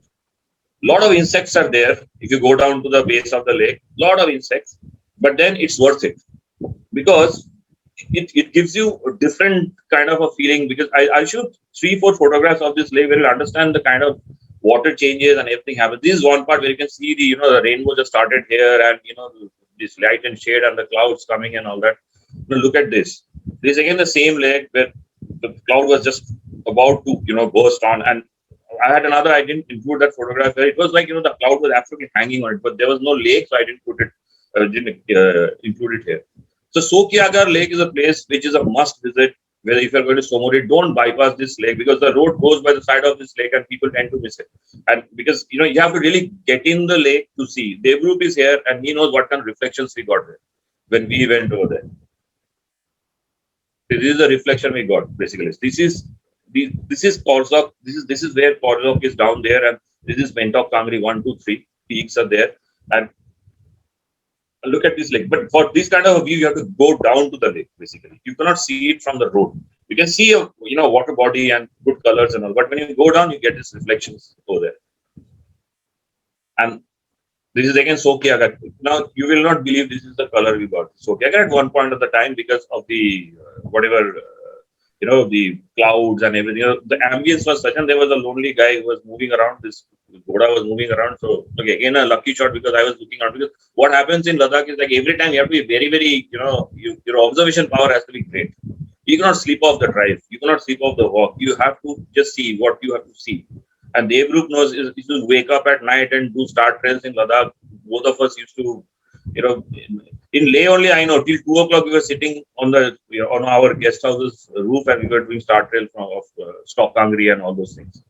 lot of insects are there. If you go down to the base of the lake, lot of insects, but then it's worth it because it gives you a different kind of a feeling. Because I shoot 3-4 photographs of this lake where you understand the kind of water changes and everything happens. This is one part where you can see the rainbow just started here, and this light and shade and the clouds coming and all that. Look at this. This is again the same lake where the cloud was just about to burst on, and I had another. I didn't include that photograph where it was like the cloud was absolutely hanging on it, but there was no lake, so I didn't put it. Didn't include it here. So Sokiagar Lake is a place which is a must visit. Whether if you're going to Somori, don't bypass this lake because the road goes by the side of this lake and people tend to miss it. And because you have to really get in the lake to see. Devrup is here and he knows what kind of reflections we got there when we went over there. This is the reflection we got basically. This is Korzok. This is where Korzok is down there, and this is Mentok Kangri 1, 2, 3 peaks are there. And look at this lake. But for this kind of a view, you have to go down to the lake. Basically, you cannot see it from the road. You can see a water body and good colors and all. But when you go down, you get these reflections over there. And this is again Sokiagar. Now you will not believe this is the color we got. Sokiagar at one point of the time because of the whatever. The clouds and everything. The ambience was such, and there was a lonely guy who was moving around. This Ghoda was moving around. So, okay, again, a lucky shot because I was looking around. Because what happens in Ladakh is like every time you have to be very, very, your observation power has to be great. You cannot sleep off the drive. You cannot sleep off the walk. You have to just see what you have to see. And Devrup knows is to wake up at night and do start trails in Ladakh. Both of us used to, in Leh only, I know till 2 o'clock we were sitting on on our guest house's roof and we were doing start trail of Stock Kangri and all those things.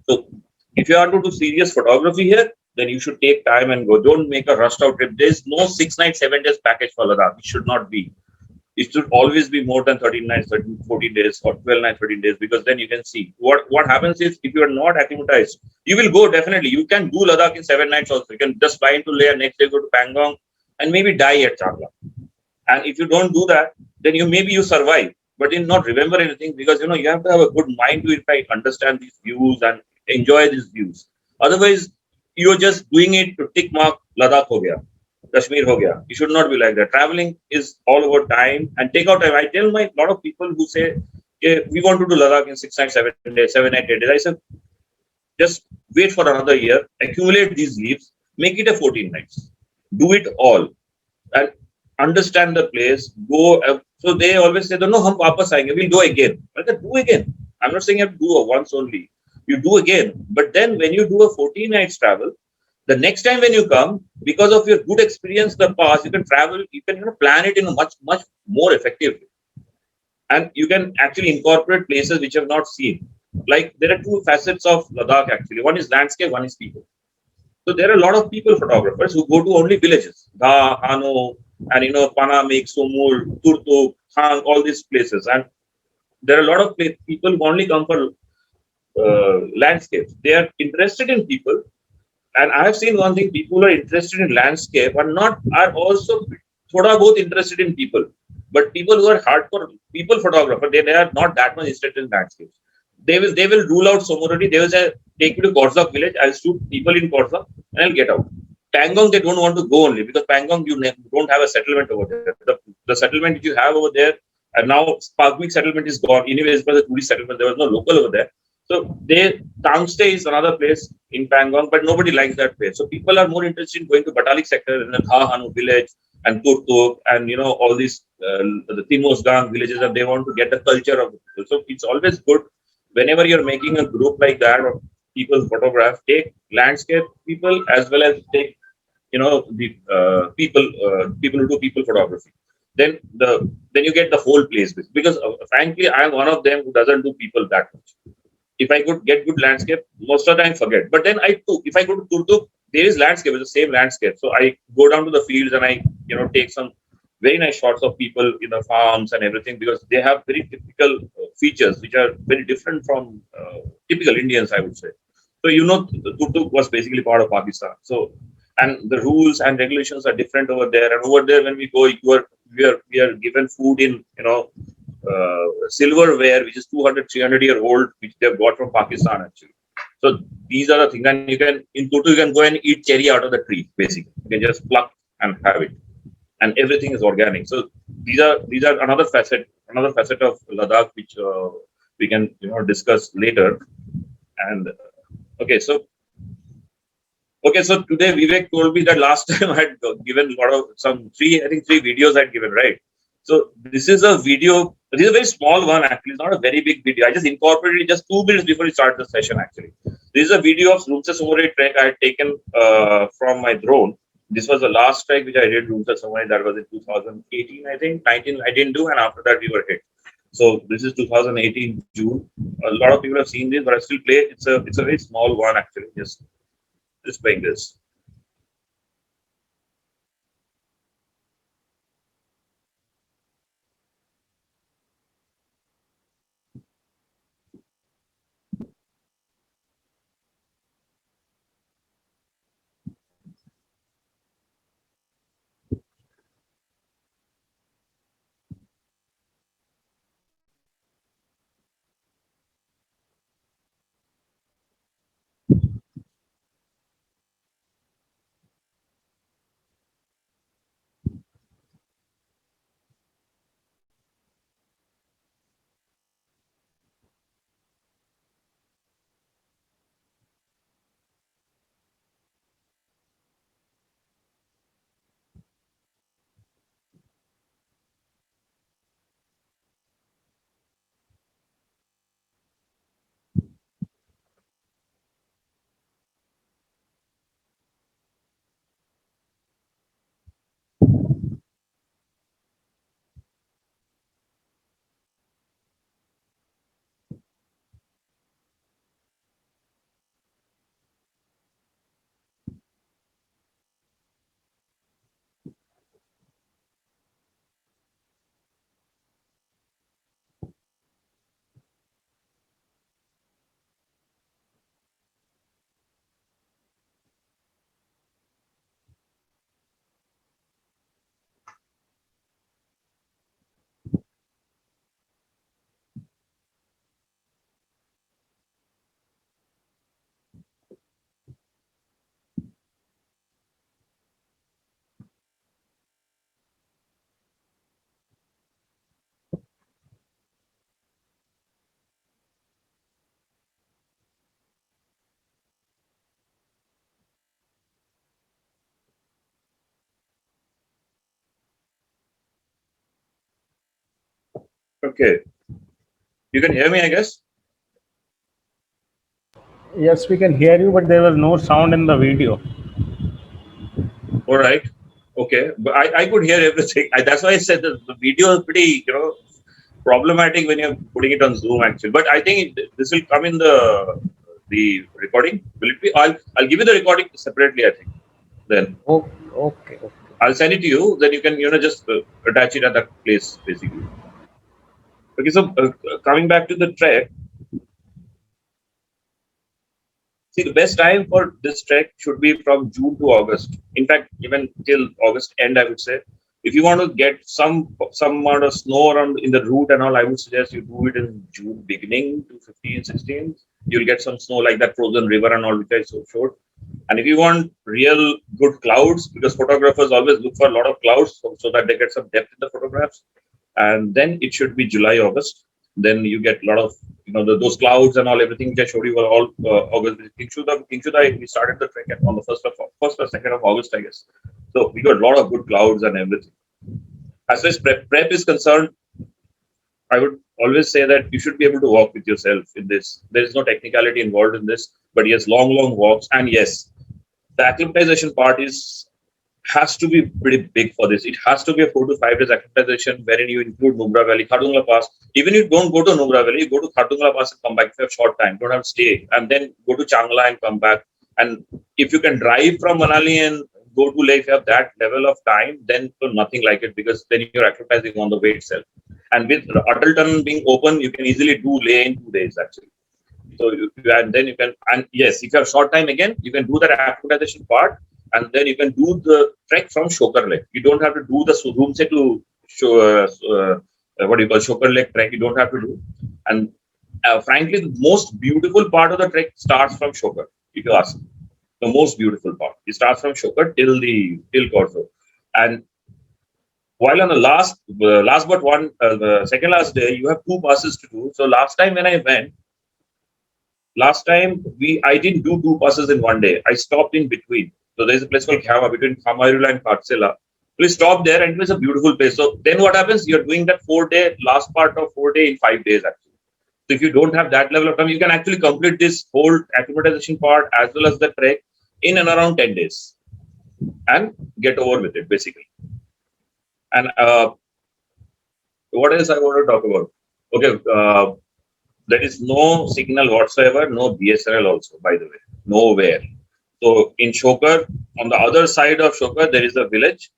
So if you are to do serious photography here, then you should take time and go. Don't make a rushed out trip. There's no 6 nights, 7 days package for Ladakh. It should not be. It should always be more than 13 nights, 14 days or 12 nights, 13 days, because then you can see. What happens is if you are not acclimatized, you will go definitely. You can do Ladakh in 7 nights also. You can just fly into Leh and next day go to Pangong and maybe die at Changla. And if you don't do that, then you survive, but you not remember anything because you have to have a good mind to in fact understand these views and enjoy these views. Otherwise, you're just doing it to tick mark Ladakh ho gaya, Kashmir ho gaya. You should not be like that. Traveling is all about time and take out time. I tell my lot of people who say, we want to do Ladakh in 6 nights, 7 days, 7, 8 days. I said, just wait for another year, accumulate these leaves, make it a 14 nights. Do it all and understand the place. Go. So they always say, no, hum wapas aayenge. We'll go again. I said, do again. I'm not saying you have to do a once only. You do again. But then when you do a 14 nights travel, the next time when you come, because of your good experience in the past, you can travel, you can plan it in a much, much more effective way. And you can actually incorporate places which you have not seen. Like there are two facets of Ladakh actually. One is landscape, one is people. So there are a lot of people photographers who go to only villages, Da, Hano, and Panamik, Somul, Turtuk, Hang, all these places. And there are a lot of people who only come for landscapes. They are interested in people. And I have seen one thing: people who are interested in landscape are also both interested in people. But people who are hardcore people photographer, they are not that much interested in landscapes. They will rule out Somorodi. They will say, take me to Korzok village. I'll shoot people in Korzok and I'll get out. Pangong, they don't want to go only because Pangong, you don't have a settlement over there. The settlement that you have over there, and now Parkwik settlement is gone. Anyways, for the tourist settlement, there was no local over there. So Tangstay is another place in Pangong, but nobody likes that place. So people are more interested in going to Batalik sector and then Hanu village and Turtuk and all these the Timos Gang villages, and they want to get the culture of it. So it's always good whenever you're making a group like that of people photograph, take landscape people as well as take the people who do people photography. Then you get the whole place because frankly I am one of them who doesn't do people that much. If I could get good landscape, most of the time forget. But then if I go to Turtuk, there is landscape, it's the same landscape. So I go down to the fields and I take some very nice shots of people in the farms and everything, because they have very typical features which are very different from typical Indians, I would say. So Tuk-Tuk was basically part of Pakistan. So, and the rules and regulations are different over there. And over there, when we go, we are given food in silverware, which is 200-300 year old, which they have got from Pakistan actually. So these are the things, and in Tuk-Tuk you can go and eat cherry out of the tree. Basically, you can just pluck and have it, and everything is organic. So these are another facet of Ladakh, which we can discuss later. And so today Vivek told me that last time I had given a lot of three videos I'd given, right? So this is a video. This is a very small one actually. It's not a very big video. I just incorporated it just 2 minutes before we start the session actually. This is a video of Rumsa Sumore trek I had taken from my drone. This was the last trek which I did, Rumsa Sumore. That was in 2018, I think. 19 I didn't do, and after that we were hit. So this is 2018 June. A lot of people have seen this, but I still play. It's a very small one actually. Just playing this. Okay, you can hear me, I guess. Yes, we can hear you, but there was no sound in the video. All right. Okay, but I could hear everything. That's why I said that the video is pretty, problematic when you're putting it on Zoom actually. But I think this will come in the recording. Will it be? I'll give you the recording separately. I think. Then Okay. I'll send it to you. Then you can just attach it at that place basically. Okay, so coming back to the trek. See, the best time for this trek should be from June to August. In fact, even till August end, I would say. If you want to get some amount of snow around in the route and all, I would suggest you do it in June beginning to 15, 16. You'll get some snow like that frozen river and all, which I showed. And if you want real good clouds, because photographers always look for a lot of clouds so that they get some depth in the photographs, and then it should be July, August. Then you get a lot of those clouds and all, everything which I showed you were all August. Kingshuda, we started the trek on the first or second of August, I guess. So we got a lot of good clouds and everything. As far as prep is concerned, I would always say that you should be able to walk with yourself in this. There is no technicality involved in this, but yes, long walks, and yes, the acclimatization part has to be pretty big for this. It has to be a 4 to 5 days acclimatization wherein you include Nubra Valley, Khardungla Pass. Even if you don't go to Nubra Valley, you go to Khardungla Pass and come back if you have short time. Don't have to stay, and then go to Changla and come back. And if you can drive from Manali and go to Leh, if you have that level of time, then nothing like it, because then you're acclimatizing on the way itself. And with Atalton being open, you can easily do Leh in 2 days actually. So and then you can, and yes, if you have short time again, you can do that acclimatization part, and then you can do the trek from Shokar Lake. You don't have to do the room set to what do you call Shokar Lake trek. You don't have to do. And frankly, the most beautiful part of the trek starts from Shokar. If you ask, the most beautiful part, it starts from Shokar till Korzo. And while on the last but one, the second last day, you have 2 passes to do. So last time when I went, I didn't do 2 passes in one day. I stopped in between. So there's a place called Khama between Khamarula and Katsela. We stopped there, and it was a beautiful place. So then what happens? You're doing that 4 day, last part of 4 day in 5 days actually. So if you don't have that level of time, you can actually complete this whole acclimatization part as well as the trek in and around 10 days and get over with it basically. And what else I want to talk about? Okay, there is no signal whatsoever, no BSNL also, by the way, nowhere. So in Shokar, on the other side of Shokar, there is a village,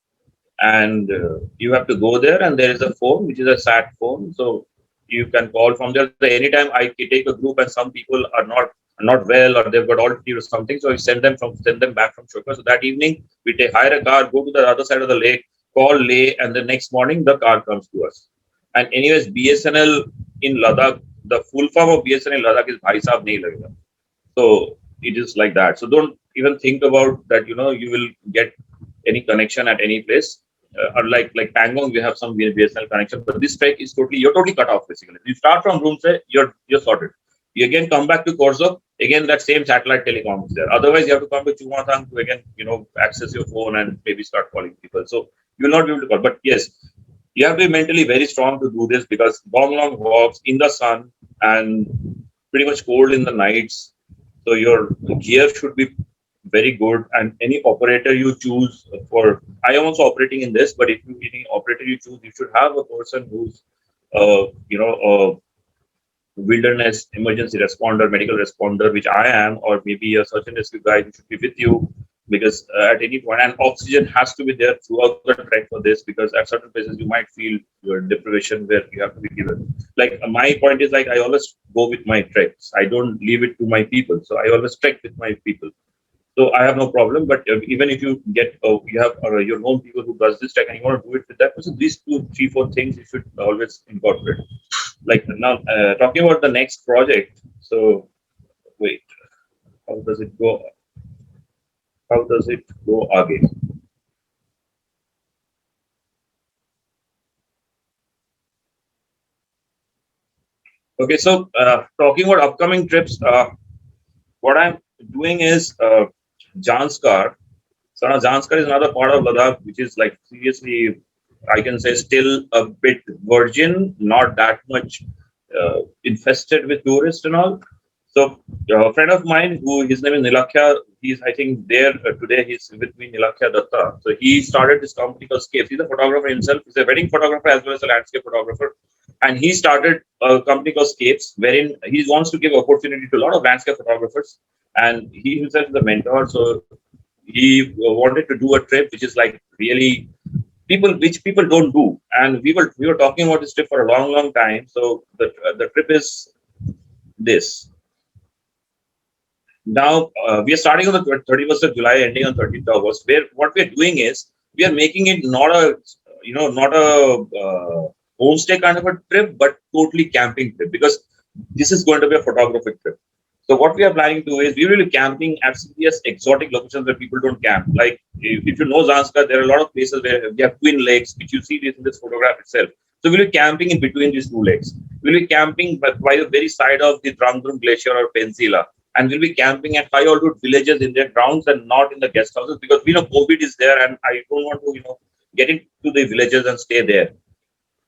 and you have to go there, and there is a phone, which is a sat phone. So you can call from there. Anytime I take a group and some people are not well, or they've got altitude or something, so we send them back from Shokar. So that evening we hire a car, go to the other side of the lake, call Leh, and the next morning the car comes to us. And anyways, BSNL in Ladakh, the full form of BSNL in Ladakh is Bhai Saab Nahi Lagega. So it is like that. So don't even think about that. You will get any connection at any place. Or like Pangong, we have some BSNL connection, but this trek is you're totally cut off basically. You start from Roomse, you're sorted. You again come back to Korzo, again that same satellite telecom is there. Otherwise, you have to come to Chumathang to again access your phone and maybe start calling people. So you will not be able to call. But yes, you have to be mentally very strong to do this, because long walks in the sun and pretty much cold in the nights. So your gear should be very good, and any operator you choose I am also operating in this, but if any operator you choose, you should have a person who's a wilderness emergency responder, medical responder, which I am, or maybe a search and rescue guy who should be with you, because at any point, and oxygen has to be there throughout the trek for this, because at certain places you might feel your deprivation where you have to be given. Like my point is, like I always go with my treks. I don't leave it to my people. So I always trek with my people. So I have no problem. But even if you get, you have your own people who does this trek and you want to do it with that person, these 2, 3, 4 things you should always incorporate. Like now, talking about the next project. So wait, how does it go? How does it go again? Okay, so talking about upcoming trips, what I'm doing is Janskar. So now Janskar is another part of Ladakh, which is like seriously, I can say still a bit virgin, not that much infested with tourists and all. So a friend of mine, his name is Nilakya, he's I think there today. He's with me, Nilakya Datta. So he started this company called Scapes. He's a photographer himself. He's a wedding photographer as well as a landscape photographer. And he started a company called Scapes, wherein he wants to give opportunity to a lot of landscape photographers. And he himself is a mentor. So he wanted to do a trip which is like really which people don't do. And we were talking about this trip for a long time. So the trip is this. Now we are starting on the 31st of July, ending on 13th of August. Where what we are doing is we are making it not a homestay kind of a trip, but totally camping trip, because this is going to be a photographic trip. So what we are planning to do is we will be camping at serious exotic locations where people don't camp. Like if you know Zanskar, there are a lot of places where we have twin lakes, which you see in this photograph itself. So we'll be camping in between these 2 lakes. We'll be camping by the very side of the Drangdrum Glacier or Peninsula. And we'll be camping at high altitude villages in their grounds and not in the guest houses, because we know COVID is there and I don't want to, get into the villages and stay there.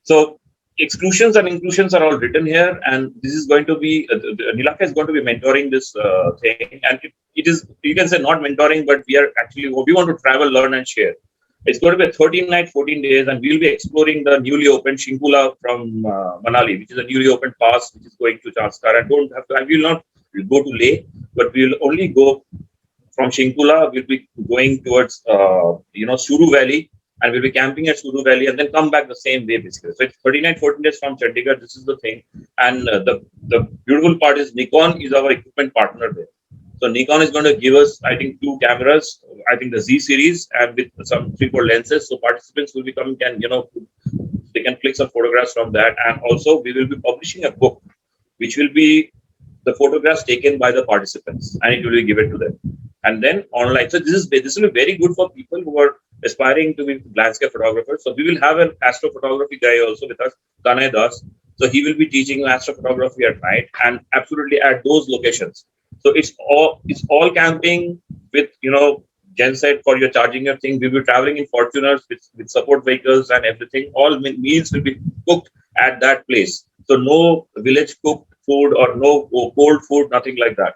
So exclusions and inclusions are all written here, and this is going to be Nilakya is going to be mentoring this thing, and it is, you can say, not mentoring, but we want to travel, learn, and share. It's going to be a 13-night, 14 days, and we'll be exploring the newly opened Shingula from Manali, which is a newly opened pass which is going to Janskar. And don't have to, I will not go to Leh, but we'll only go from Shinkula, we'll be going towards Suru Valley, and we'll be camping at Suru Valley, and then come back the same way basically. So it's 39, 14 days from Chandigarh. This is the thing, and the beautiful part is Nikon is our equipment partner there. So Nikon is going to give us, I think, 2 cameras. I think the Z series and with some 3-4 lenses. So participants will be coming and they can click some photographs from that, and also we will be publishing a book, which will be the photographs taken by the participants, and it will be given to them, and then online. So this will be very good for people who are aspiring to be landscape photographers. So we will have an astrophotography guy also with us, Tanay Das. So he will be teaching astrophotography at night, and absolutely at those locations. So it's all camping with genset for your charging your thing. We'll be traveling in Fortuners with support vehicles and everything. All meals will be cooked at that place. So no village cooked food or no cold food, nothing like that.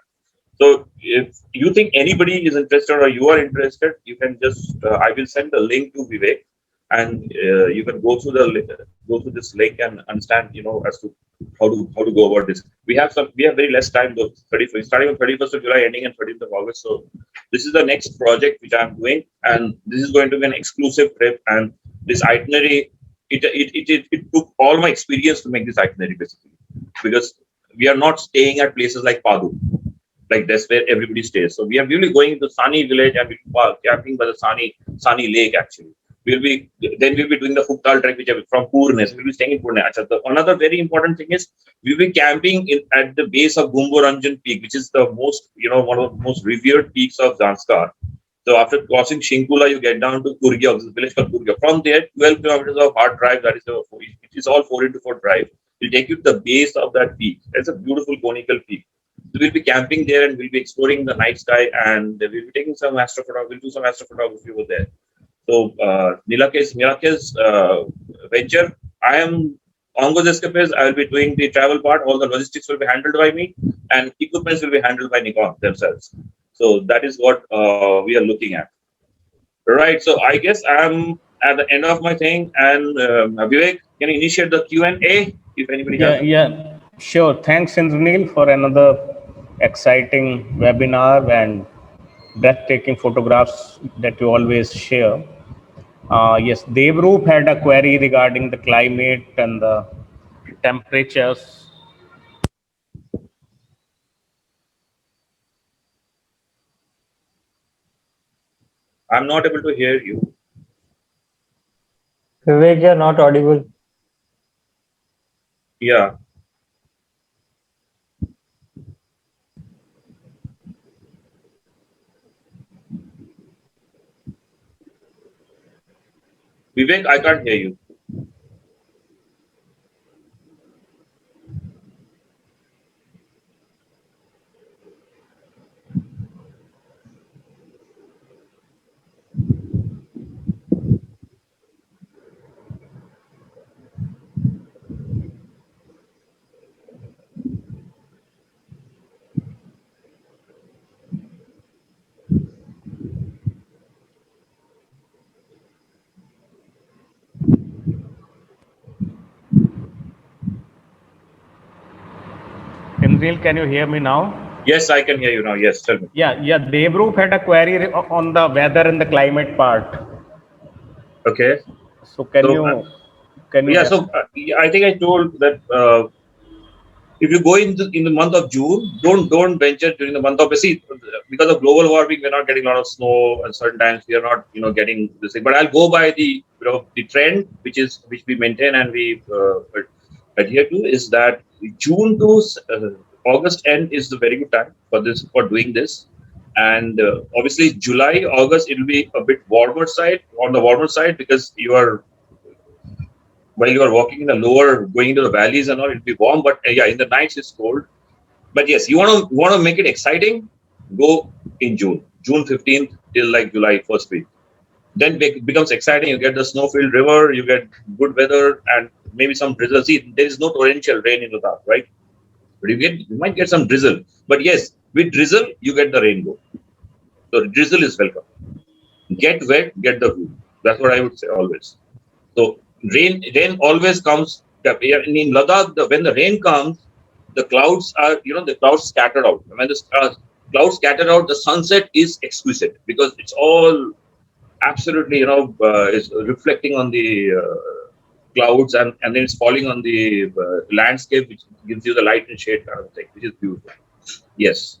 So if you think anybody is interested or you are interested, you can just I will send the link to Vivek, and you can go through this link and understand as to how to go about this. We have very less time though. Starting on 31st of July, ending on 13th of August. So this is the next project which I'm doing, and this is going to be an exclusive trip. And this itinerary, it took all my experience to make this itinerary basically, because we are not staying at places like Padu, like that's where everybody stays. So we are really going to Sani village, and we'll be camping by the Sani lake actually. We'll be doing the Fuktal trek, which is from Purne. So we'll be staying in Purne. Another very important thing is we'll be camping at the base of Gumboranjan Peak, which is the most one of the most revered peaks of Zanskar. So after crossing Shinkula, you get down to Kurgia, which is a village called Kurgia. From there, 12 kilometers of hard drive. It is all 4x4 drive. Will take you to the base of that peak. It's a beautiful conical peak. So we'll be camping there, and we'll be exploring the night sky, and we'll be taking some astrophotography. We'll do some astrophotography over there. So Nilake's venture, I am on those escapades. I will be doing the travel part. All the logistics will be handled by me, and equipments will be handled by Nikon themselves. So that is what we are looking at. Right. So I guess I'm at the end of my thing, and Vivek, can you initiate the Q&A if anybody has? Yeah, sure. Thanks, Indranil, for another exciting webinar and breathtaking photographs that you always share. Yes, Devroop had a query regarding the climate and the temperatures. I'm not able to hear you. Vivek, you're not audible. Yeah. Vivek, I can't hear you. Indranil, can you hear me now? Yes, I can hear you now. Yes, tell me. Yeah. Devroop had a query on the weather and the climate part. Okay. So can you? Yeah. So I think I told that if you go in the month of June, don't venture during the month of because of global warming, we're not getting a lot of snow, and certain times we are not getting this thing. But I'll go by the the trend which we maintain and we adhere to, is that June to August end is the very good time for doing this. And obviously July, August, it will be a bit on the warmer side, because while you are walking in the lower, going into the valleys and all, it'll be warm. But yeah, in the nights it's cold. But yes, you want to make it exciting, go in June 15th till like July first week. Then it becomes exciting. You get the snow-filled river, you get good weather, and maybe some drizzle. See, there is no torrential rain in Ladakh, right? But you might get some drizzle. But yes, with drizzle, you get the rainbow. So drizzle is welcome. Get wet, get the view. That's what I would say always. So rain always comes. In Ladakh, when the rain comes, the clouds are scattered out. When clouds scatter out, the sunset is exquisite because it's all absolutely, is reflecting on the clouds, and then it's falling on the landscape, which gives you the light and shade kind of thing, which is beautiful. Yes,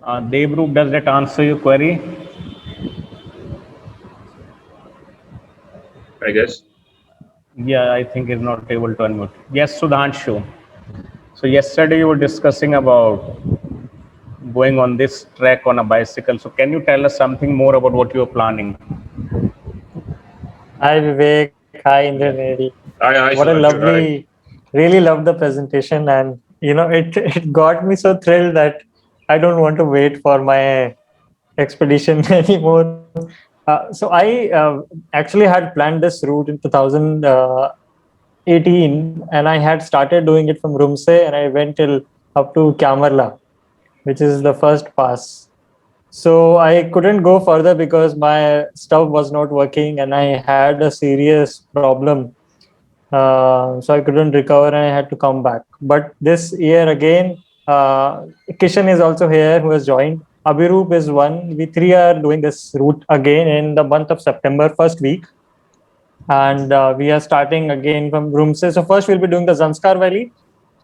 Devrup, does that answer your query? I guess. Yeah, I think he's not able to unmute. Yes, Sudhanshu. So yesterday you were discussing about going on this trek on a bicycle. So can you tell us something more about what you are planning? Hi Vivek, hi Indraneri. Hi, What a Sudhanshu. Hi. lovely, really loved the presentation, and it got me so thrilled that I don't want to wait for my expedition anymore. So I actually had planned this route in 2018, and I had started doing it from Rumse, and I went till up to Kyamarla, which is the first pass. So I couldn't go further because my stuff was not working and I had a serious problem. So I couldn't recover and I had to come back. But this year again, Kishan is also here who has joined. Abhiroop is one. We three are doing this route again in the month of September, first week. And we are starting again from Rumse. So first we'll be doing the Zanskar Valley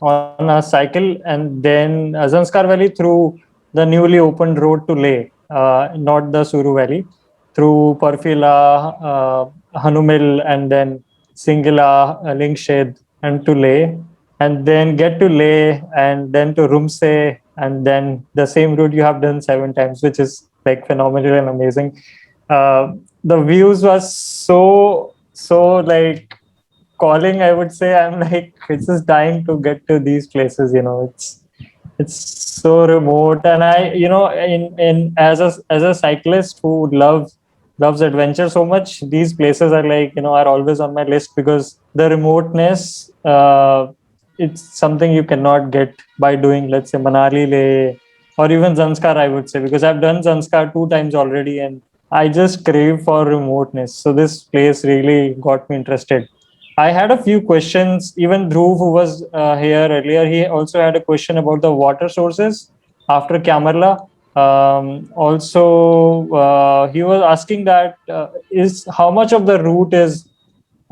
on a cycle, and then Zanskar Valley through the newly opened road to Leh, not the Suru Valley, through Parfila, Hanumil, and then Singila, Lingshed, and to Leh, and then get to Leh, and then to Rumse, and then the same route you have done 7 times, which is like phenomenal and amazing. The views was so like calling, I would say. I'm like, it's just dying to get to these places. It's so remote, and I, in as a cyclist who loves adventure so much, these places are like, are always on my list because the remoteness, it's something you cannot get by doing, let's say, Manali, Leh, or even Zanskar, I would say, because I've done Zanskar 2 times already, and I just crave for remoteness. So this place really got me interested. I had a few questions. Even Dhruv, who was here earlier, he also had a question about the water sources after Kamarla. Also, he was asking that is how much of the route is,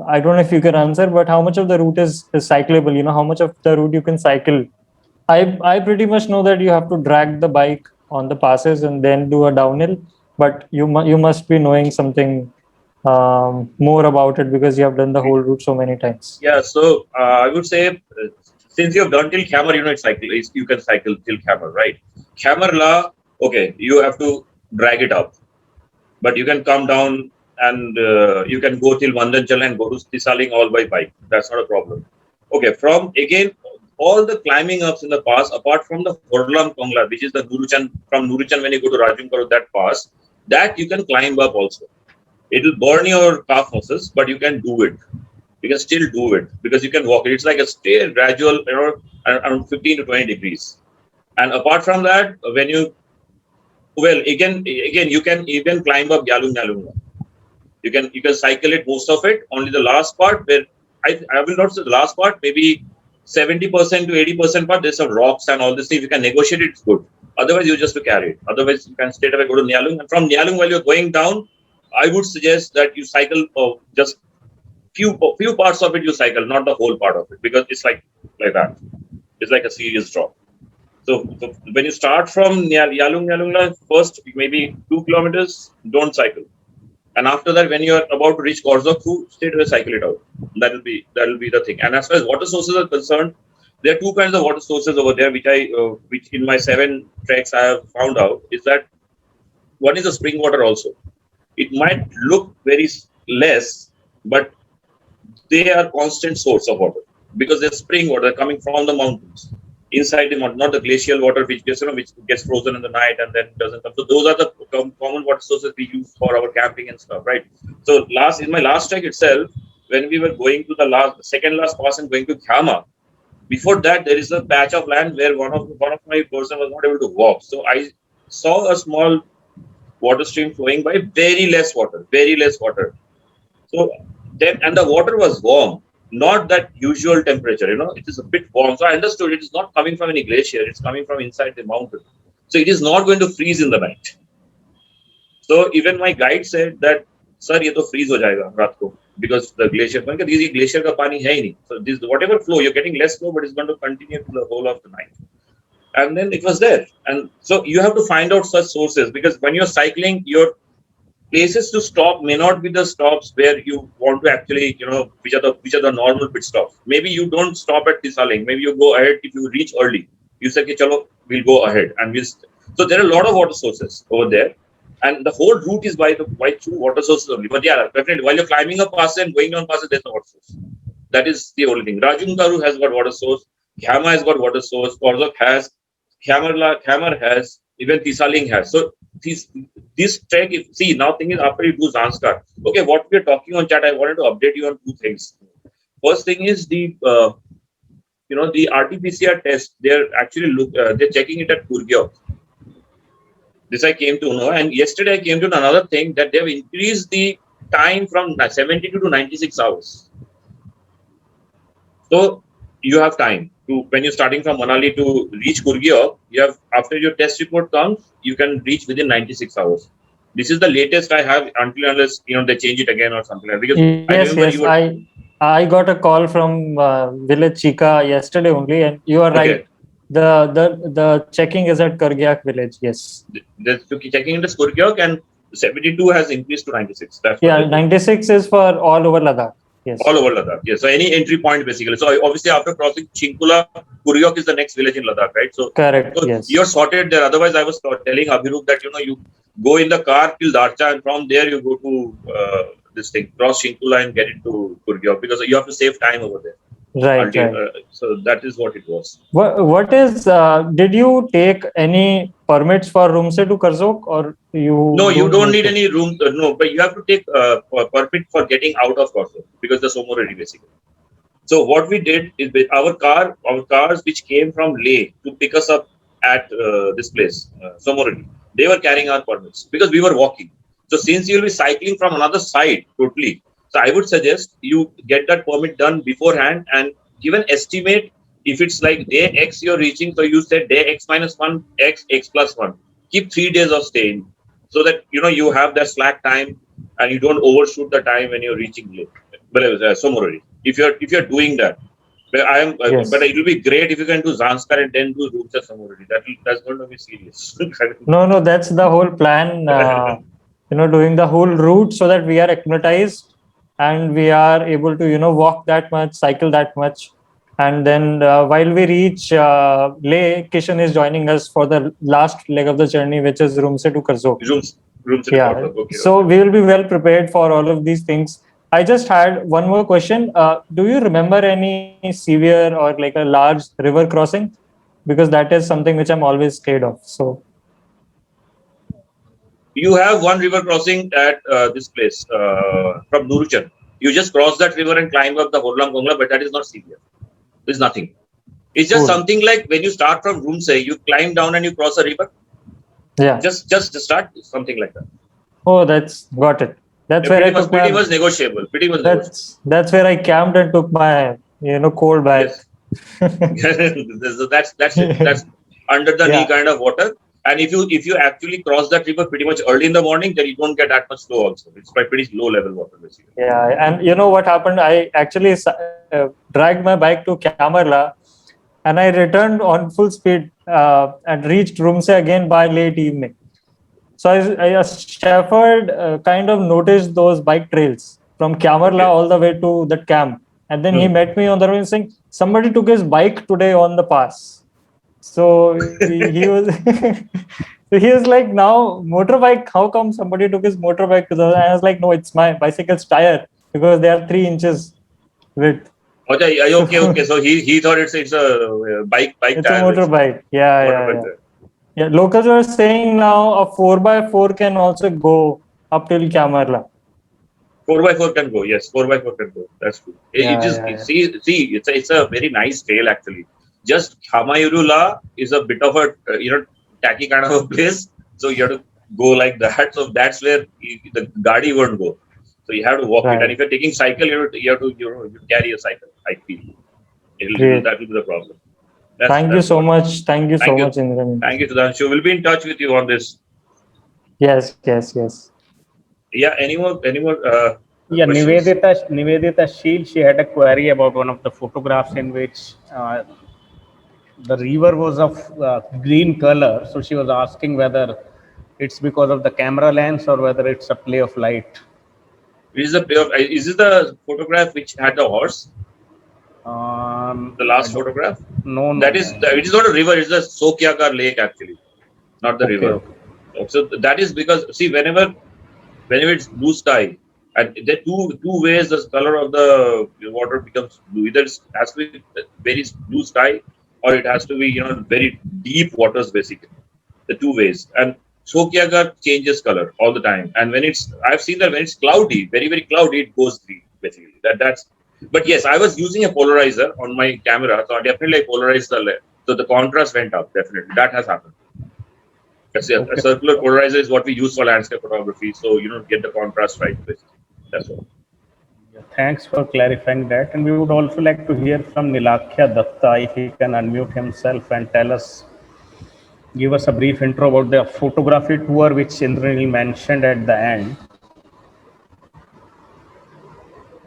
I don't know if you can answer, but how much of the route is cyclable? How much of the route you can cycle? I pretty much know that you have to drag the bike on the passes and then do a downhill, but you must be knowing something more about it because you have done the whole route so many times. Yeah, so I would say since you have done till Khamar, you can cycle till Khamar, right? Khamarla, okay, you have to drag it up, but you can come down and you can go till Vandanchal and go to Tisaling all by bike. That's not a problem. Okay, from again, all the climbing ups in the pass, apart from the Horlam Tongla, which is the Nuruchan, from Nuruchan when you go to Rajumkar, that pass, that you can climb up also. It will burn your calf muscles, but you can do it. You can still do it because you can walk it. It's like a stair, gradual, around 15 to 20 degrees. And apart from that, when you, well, again, you can even climb up Yalung Yalung. You can cycle it, most of it. Only the last part where I will not say the last part, maybe 70% to 80% part, there's some rocks and all this thing. If you can negotiate it, it's good. Otherwise, you just to carry it. Otherwise, you can straight away go to Nyalung. And from Nyalung, while you're going down, I would suggest that you cycle just few parts of it you cycle, not the whole part of it, because it's like that. It's like a serious drop. So when you start from Yalung, first maybe 2 kilometers, don't cycle. And after that, when you are about to reach Korzakhu, straight away cycle it out. That'll be the thing. And as far as water sources are concerned, there are 2 kinds of water sources over there, which in my 7 treks I have found out is that one is the spring water also. It might look very less, but they are constant source of water because they're spring water coming from the mountains inside the mountain, not the glacial water which gets frozen in the night and then doesn't come. So those are the common water sources we use for our camping and stuff, right? So in my last trek itself, when we were going to the second last pass and going to Khama, before that there is a patch of land where one of my person was not able to walk. So I saw a small water stream flowing by, very less water. So then, and the water was warm, not that usual temperature, it is a bit warm. So I understood it is not coming from any glacier, it's coming from inside the mountain. So it is not going to freeze in the night. So even my guide said that, sir, ये तो freeze हो जाएगा रात को because the glacier, because ये glacier का पानी है ही नहीं. So this whatever flow, you're getting less flow, but it's going to continue to the whole of the night. And then it was there. And so you have to find out such sources, because when you're cycling, your places to stop may not be the stops where you want to actually, which are the normal pit stops. Maybe you don't stop at Tisaling. Maybe you go ahead if you reach early. You say, okay, chalo, we'll go ahead. And so there are a lot of water sources over there. And the whole route is by two water sources only. But yeah, definitely, while you're climbing up passes and going down passes, there's no water source. That is the only thing. Rajungaru has got water source. Hyama has got water source. Korzok has. Hammer has. Even Tisaling has. So this trek, see, now thing is, after you do Zanskar, okay, what we are talking on chat, I wanted to update you on two things. First thing is the RT-PCR test. They're actually they're checking it at Kurgyok. This I came to know, and yesterday I came to know another thing, that they've increased the time from 72 to 96 hours. So you have time to, when you're starting from Manali to reach Kurgyok, you have, after your test report comes, you can reach within 96 hours. This is the latest I have, unless they change it again or something like that. Because I got a call from village Chika yesterday only, and you are right. The checking is at Kurgyok village. Yes. The checking into Kurgyok, and 72 has increased to 96. That's 96 is for all over Ladakh. Yes. All over Ladakh. Yes. So any entry point basically. So obviously after crossing Chinkula, Kurgyok is the next village in Ladakh, right? So correct. So yes. You're sorted there. Otherwise, I was telling Abhirup that you go in the car till Darcha, and from there you go to this thing, cross Chinkula and get into Kurgyok, because you have to save time over there. Right. So that is what it was. What is? Did you take any permits for Rumse to Karzok, or you? No, you don't need any room. No, but you have to take a permit for getting out of Karzok, because the Somoredi basically. So what we did is, our cars which came from Leh to pick us up at this place, Somoredi, they were carrying our permits because we were walking. So since you will be cycling from another side totally, so I would suggest you get that permit done beforehand and give an estimate. If it's like day X you're reaching, so you said day X minus 1, X plus 1. Keep 3 days of staying, so that you have that slack time and you don't overshoot the time when you're reaching Somoredi. If you're doing that, but it will be great if you can do Zanskar and then do Rumse Somoredi. That's going to be serious. No, that's the whole plan. Doing the whole route so that we are acclimatized and we are able to walk that much, cycle that much, and then while we reach Leh, Kishan is joining us for the last leg of the journey, which is Rumse to Karzok. Rumse to Karzok. Okay, so we will be well prepared for all of these things. I just had one more question. Do you remember any severe or like a large river crossing? Because that is something which I'm always scared of. So you have one river crossing at this place from Nuruchan. You just cross that river and climb up the Horlang Kongla, but that is not severe. There's nothing. It's just something like when you start from Rumse, you climb down and you cross a river. Yeah. Just start something like that. Oh, that's got it. That's where pretty much negotiable. That's where I camped and took my cold bath. Yes. that's under the knee kind of water. And if you actually cross that river pretty much early in the morning, then you don't get that much flow also. It's pretty low level water basically. Yeah, and you know what happened? I actually dragged my bike to Kamarla, and I returned on full speed and reached Rumse again by late evening. So as Shepherd kind of noticed those bike trails from Kamarla all the way to that camp. And then he met me on the road saying, somebody took his bike today on the pass. So he was like, now motorbike, how come somebody took his motorbike to the, and I was like, no, it's my bicycle's tire, because they are 3 inches width. Okay. So he thought it's a bike it's tire. It's a motorbike. Yeah. Locals are saying now a 4x4 can also go up till Kamarla. 4x4 can go. Yes, 4x4 can go. That's true. See, it's a very nice trail actually. Just Hamayurula is a bit of a tacky kind of a place, so you have to go like that. So that's where the Gadi won't go. So you have to walk it. And if you're taking cycle, you have to carry a cycle. I feel that will be the problem. Thank you that's so what. much. Thank you so Thank you. much, Indranil. Thank you, Sudhanshu. We'll be in touch with you on this. Yes, yes, yes. Yeah. Any more Yeah, questions? Nivedita Sheel, she had a query about one of the photographs in which the river was of green color. So she was asking whether it's because of the camera lens or whether it's a play of light. Is this the photograph which had the horse? The I last don't. photograph. No, no, That is. no. It is not a river. It's the Sokyakar Lake actually, not the Okay, river. okay. So that is because see whenever it's blue sky, and there are two ways the color of the water becomes blue. Either it has to be very blue sky, or it has to be very deep waters basically. The two ways. And Shokyagar changes color all the time. And I've seen that when it's cloudy, very very cloudy, it goes green basically. That's. But yes, I was using a polarizer on my camera, so I definitely polarized so the contrast went up. Definitely, that has happened. A Okay. circular polarizer is what we use for landscape photography, so get the contrast right. Basically, that's all. Yeah, thanks for clarifying that. And we would also like to hear from Nilakya Datta if he can unmute himself and give us a brief intro about the photography tour which Indranil mentioned at the end.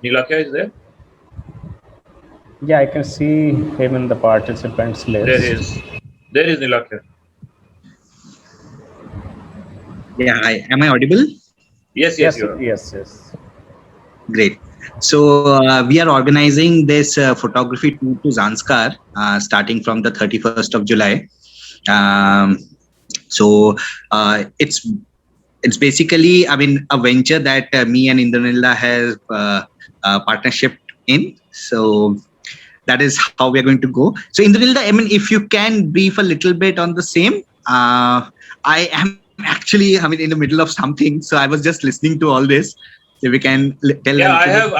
Nilakya is there. Yeah, I can see him in the participants There list. is. There is Nilakya. Yeah, am I audible? Yes, Yes, you are. yes. Great. So we are organizing this photography tour to Zanskar starting from the 31st of July. Um, so it's basically, I mean, a venture that me and Indranilla has partnership in. So that is how we are going to go. So Indranilla, I mean, if you can brief a little bit on the same. I am actually, I mean, in the middle of something, so I was just listening to all this. So we can tell a Yeah, little bit.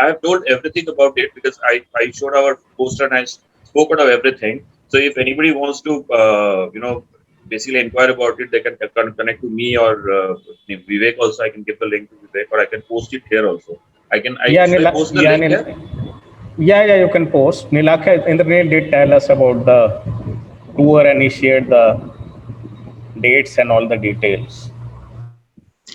I have told everything about it because I showed our poster and I spoke out of everything. So if anybody wants to basically inquire about it, they can connect to me or Vivek also. I can give the link to Vivek, or I can post it here also. Yeah, Should I post the link here? yeah, you can post. Nilakya Indranil did tell us about the tour and he shared the dates and all the details.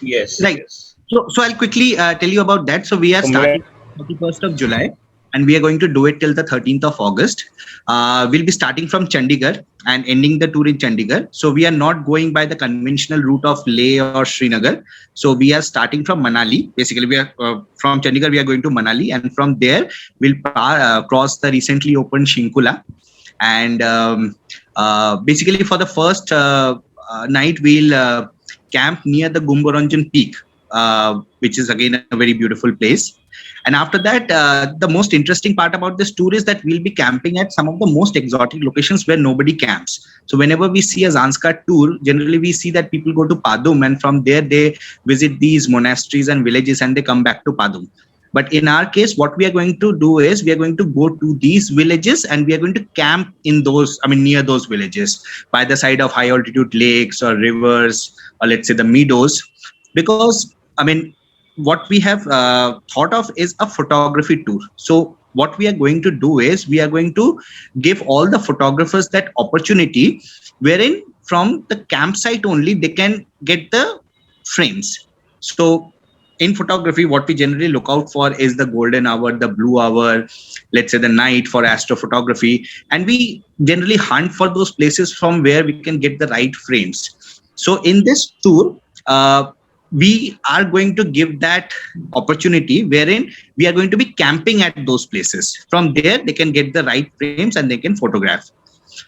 Yes, Right. yes. So I'll quickly tell you about that. So we are So starting 31st of July and we are going to do it till the 13th of August. We'll be starting from Chandigarh and ending the tour in Chandigarh. So we are not going by the conventional route of Leh or Srinagar. So we are starting from Manali. Basically, we are from Chandigarh, we are going to Manali, and from there we'll cross the recently opened Shinkula. And basically for the first night, we'll camp near the Gumbaranjan Peak, which is again a very beautiful place. And after that, the most interesting part about this tour is that we'll be camping at some of the most exotic locations where nobody camps. So whenever we see a Zanskar tour, generally we see that people go to Padum and from there they visit these monasteries and villages and they come back to Padum. But in our case, what we are going to do is we are going to go to these villages and we are going to camp in those, I mean, near those villages by the side of high altitude lakes or rivers, or let's say the meadows. Because, I mean, what we have thought of is a photography tour. So what we are going to do is we are going to give all the photographers that opportunity wherein from the campsite only they can get the frames. So in photography, what we generally look out for is the golden hour, the blue hour, let's say the night for astrophotography. And we generally hunt for those places from where we can get the right frames. So in this tour, we are going to give that opportunity wherein we are going to be camping at those places. From there, they can get the right frames and they can photograph.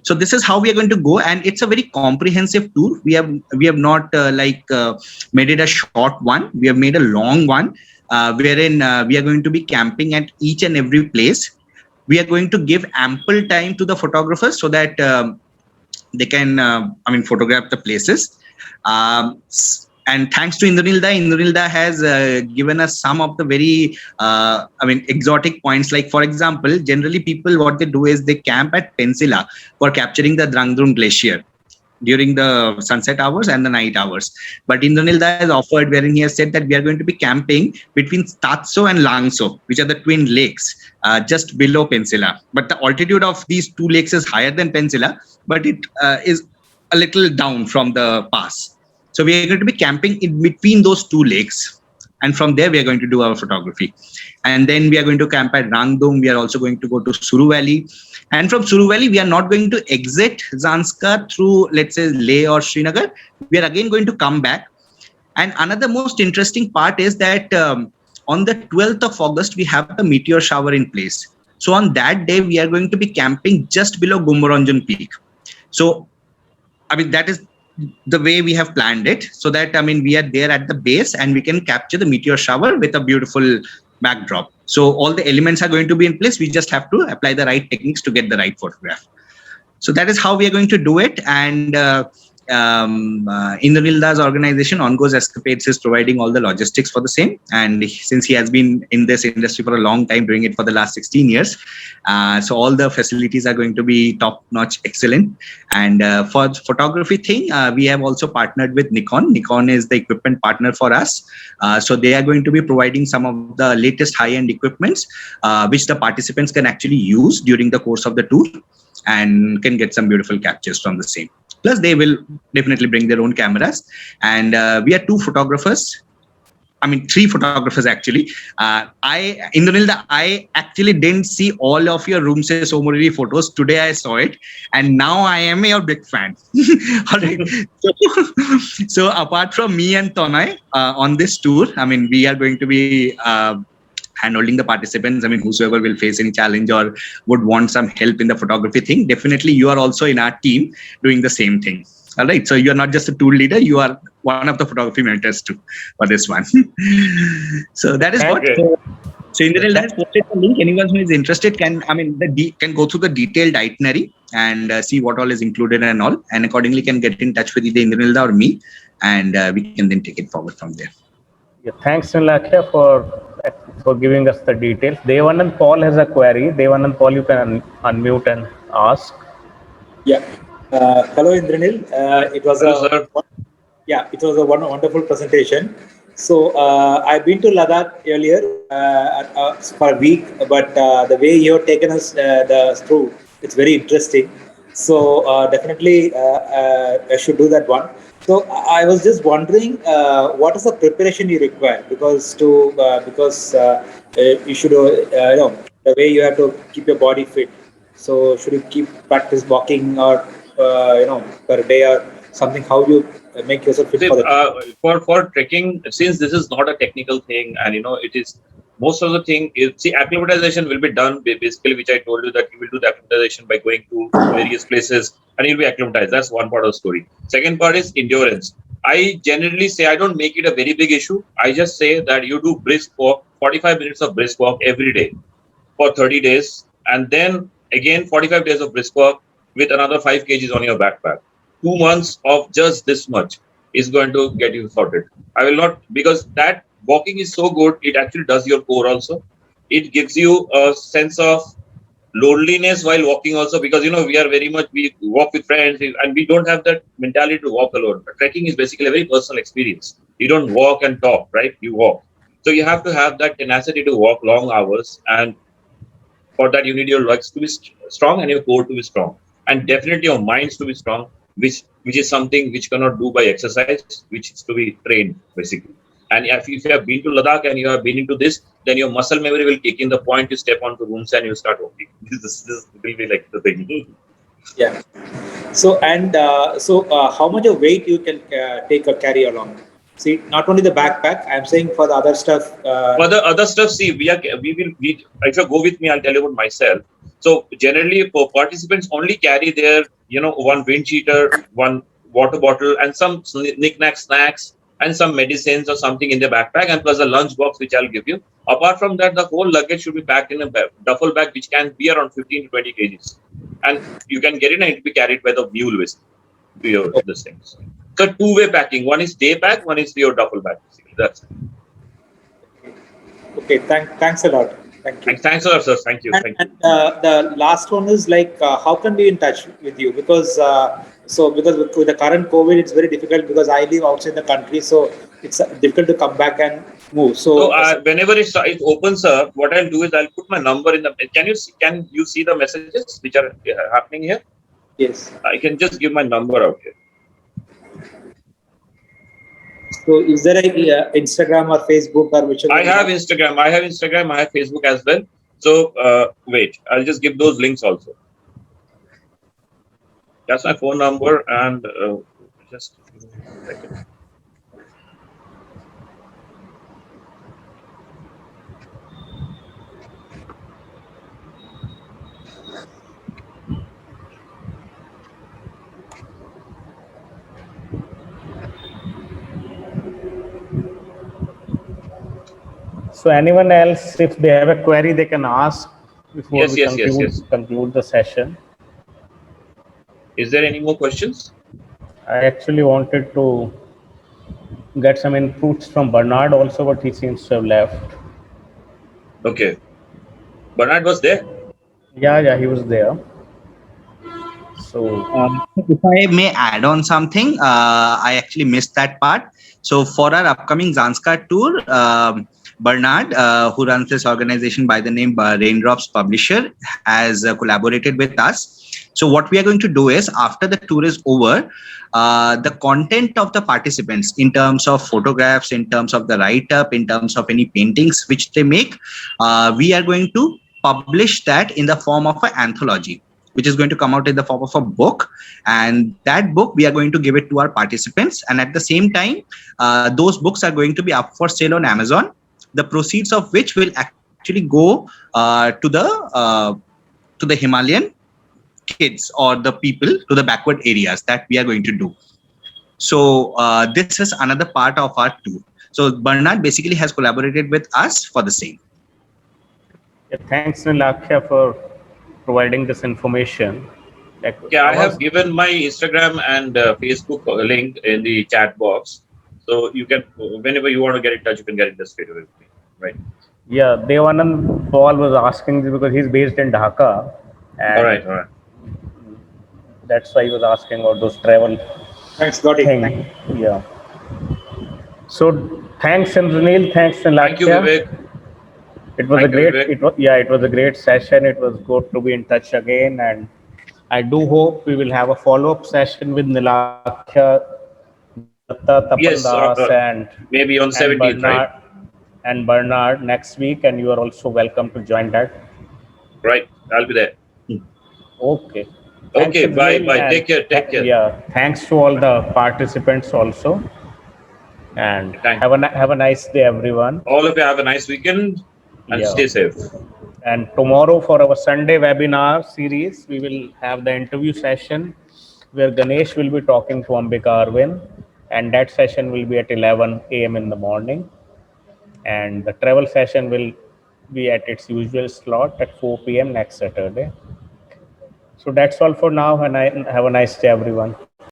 So this is how we are going to go, and it's a very comprehensive tour. We have not made it a short one. We have made a long one, wherein we are going to be camping at each and every place. We are going to give ample time to the photographers so that they can, photograph the places. And thanks to Indranilda has given us some of the very, exotic points. Like, for example, generally people, what they do is they camp at Pensila for capturing the Drangdrung Glacier. during the sunset hours and the night hours. But Indranilda has offered, wherein he has said that we are going to be camping between Tatso and Langso, which are the twin lakes just below Pensila. But the altitude of these two lakes is higher than Pensila, but it is a little down from the pass. So we are going to be camping in between those two lakes. And from there, we are going to do our photography. And then we are going to camp at Rangdong. We are also going to go to Suru Valley. And from Suru Valley, we are not going to exit Zanskar through, let's say, Leh or Srinagar. We are again going to come back. And another most interesting part is that on the 12th of August, we have the meteor shower in place. So on that day, we are going to be camping just below Gumbaranjan Peak. So, I mean, that is the way we have planned it, so that, I mean, we are there at the base and we can capture the meteor shower with a beautiful backdrop. So all the elements are going to be in place. We just have to apply the right techniques to get the right photograph. So that is how we are going to do it. And Indranilda's organization, On Goes Escapades, is providing all the logistics for the same. And since he has been in this industry for a long time, doing it for the last 16 years, so all the facilities are going to be top-notch, excellent. And for the photography thing, we have also partnered with Nikon. Nikon is the equipment partner for us. So they are going to be providing some of the latest high-end equipments, which the participants can actually use during the course of the tour and can get some beautiful captures from the same. Plus, they will definitely bring their own cameras. And we are three photographers actually. Indranilda, I actually didn't see all of your Room Se Somoriri photos. Today I saw it, and now I am your big fan. All right. So apart from me and Tonai on this tour, I mean, we are going to be handholding the participants. I mean, whosoever will face any challenge or would want some help in the photography thing, definitely you are also in our team doing the same thing. All right. So you are not just a tour leader, you are one of the photography mentors too for this one. So that is what. So Indranilda has posted the link. Anyone who is interested can go through the detailed itinerary and see what all is included and all, and accordingly can get in touch with either Indranilda or me, and we can then take it forward from there. Yeah, thanks, Nilakya, for giving us the details. Devanand Paul has a query. Devanand Paul, you can unmute and ask. Yeah. Hello, Indranil. It was a wonderful presentation. So I've been to Ladakh earlier for a week, but the way you have taken us through, it's very interesting. So definitely I should do that one. So I was just wondering, what is the preparation you require? Because you should the way you have to keep your body fit. So should you keep practice walking or per day or something? How you make yourself fit for that? For trekking, since this is not a technical thing, and it is most of the thing is, acclimatization will be done basically, which I told you that you will do the acclimatization by going to various places and you'll be acclimatized. That's one part of the story. Second part is endurance. I generally say I don't make it a very big issue. I just say that you do brisk walk, 45 minutes of brisk walk every day for 30 days, and then again 45 days of brisk walk with another 5 kgs on your backpack. 2 months of just this much is going to get you sorted. I will not, because that walking is so good, it actually does your core also. It gives you a sense of loneliness while walking also, because we walk with friends and we don't have that mentality to walk alone. But trekking is basically a very personal experience. You don't walk and talk, right? You walk. So you have to have that tenacity to walk long hours, and for that you need your legs to be strong and your core to be strong, and definitely your minds to be strong, which is something which cannot do by exercise, which is to be trained basically. And if you have been to Ladakh and you have been into this, then your muscle memory will kick in the point you step onto rooms and you start walking. This will be like the thing. Yeah. So how much of weight you can take or carry along? See, not only the backpack. I'm saying for the other stuff. For the other stuff, see, if you go with me, I'll tell you about myself. So generally, for participants, only carry their one wind cheater, one water bottle, and some knick-knack snacks, and some medicines or something in the backpack, and plus a lunch box which I'll give you. Apart from that, the whole luggage should be packed in a duffel bag which can be around 15 to 20 kgs. And you can get it and it will be carried by the mule with your these things. So two-way packing. One is day pack, one is your duffel bag. Basically. That's it. Okay, thanks a lot. Thank you. Thanks a lot, sir. Thank you. And, Thank you. and the last one is like, how can we in touch with you? Because because with the current COVID, it's very difficult because I live outside the country, so it's difficult to come back and move. So So whenever it opens up, what I'll do is I'll put my number in the. Can you see the messages which are happening here? yes. I can just give my number out here. So is there a Instagram or Facebook or whichever? I have Instagram. I have Facebook as well. So wait, I'll just give those links also. That's my phone number, and just give me a second. So anyone else, if they have a query, they can ask before Yes, we yes, yes, yes. conclude the session. Is there any more questions? I actually wanted to get some inputs from Bernard also, but he seems to have left. Okay. Bernard was there. Yeah, he was there. So If I may add on something, I actually missed that part. So for our upcoming Zanskar tour, Bernard, who runs this organization by the name Raindrops Publisher, has collaborated with us. So what we are going to do is, after the tour is over, the content of the participants in terms of photographs, in terms of the write-up, in terms of any paintings which they make, we are going to publish that in the form of an anthology, which is going to come out in the form of a book. And that book, we are going to give it to our participants. And at the same time, those books are going to be up for sale on Amazon, the proceeds of which will actually go to the Himalayan kids or the people to the backward areas that we are going to do. So this is another part of our tour. So Bernard basically has collaborated with us for the same. yeah, thanks Nilakya for providing this information. Yeah, I have given my Instagram and Facebook link in the chat box. So you can, whenever you want to get in touch, you can get in touch straight away with me. Right. Yeah, Devanand Paul was asking this because he's based in Dhaka. And All right. that's why he was asking about those travel Thanks, got it. thing. Yeah. So thanks Indranil, thanks Nilakya. Thank you, Vivek. It was Thank a you, great. Vivek. It was a great session. It was good to be in touch again, and I do hope we will have a follow-up session with Nilakya, Datta, Tapan Yes, Das, and maybe on 17th, Bernard, right? and Bernard next week, and you are also welcome to join that. Right, I'll be there. Okay. Okay, bye. and Take care. Yeah, thanks to all the participants also, and Thanks. have a nice day, everyone. All of you have a nice weekend and Yeah. stay safe. And tomorrow for our Sunday webinar series, we will have the interview session where Ganesh will be talking to Ambika Arvind, and that session will be at 11 a.m. in the morning. And the travel session will be at its usual slot at 4 p.m. next Saturday. So that's all for now, and have a nice day, everyone.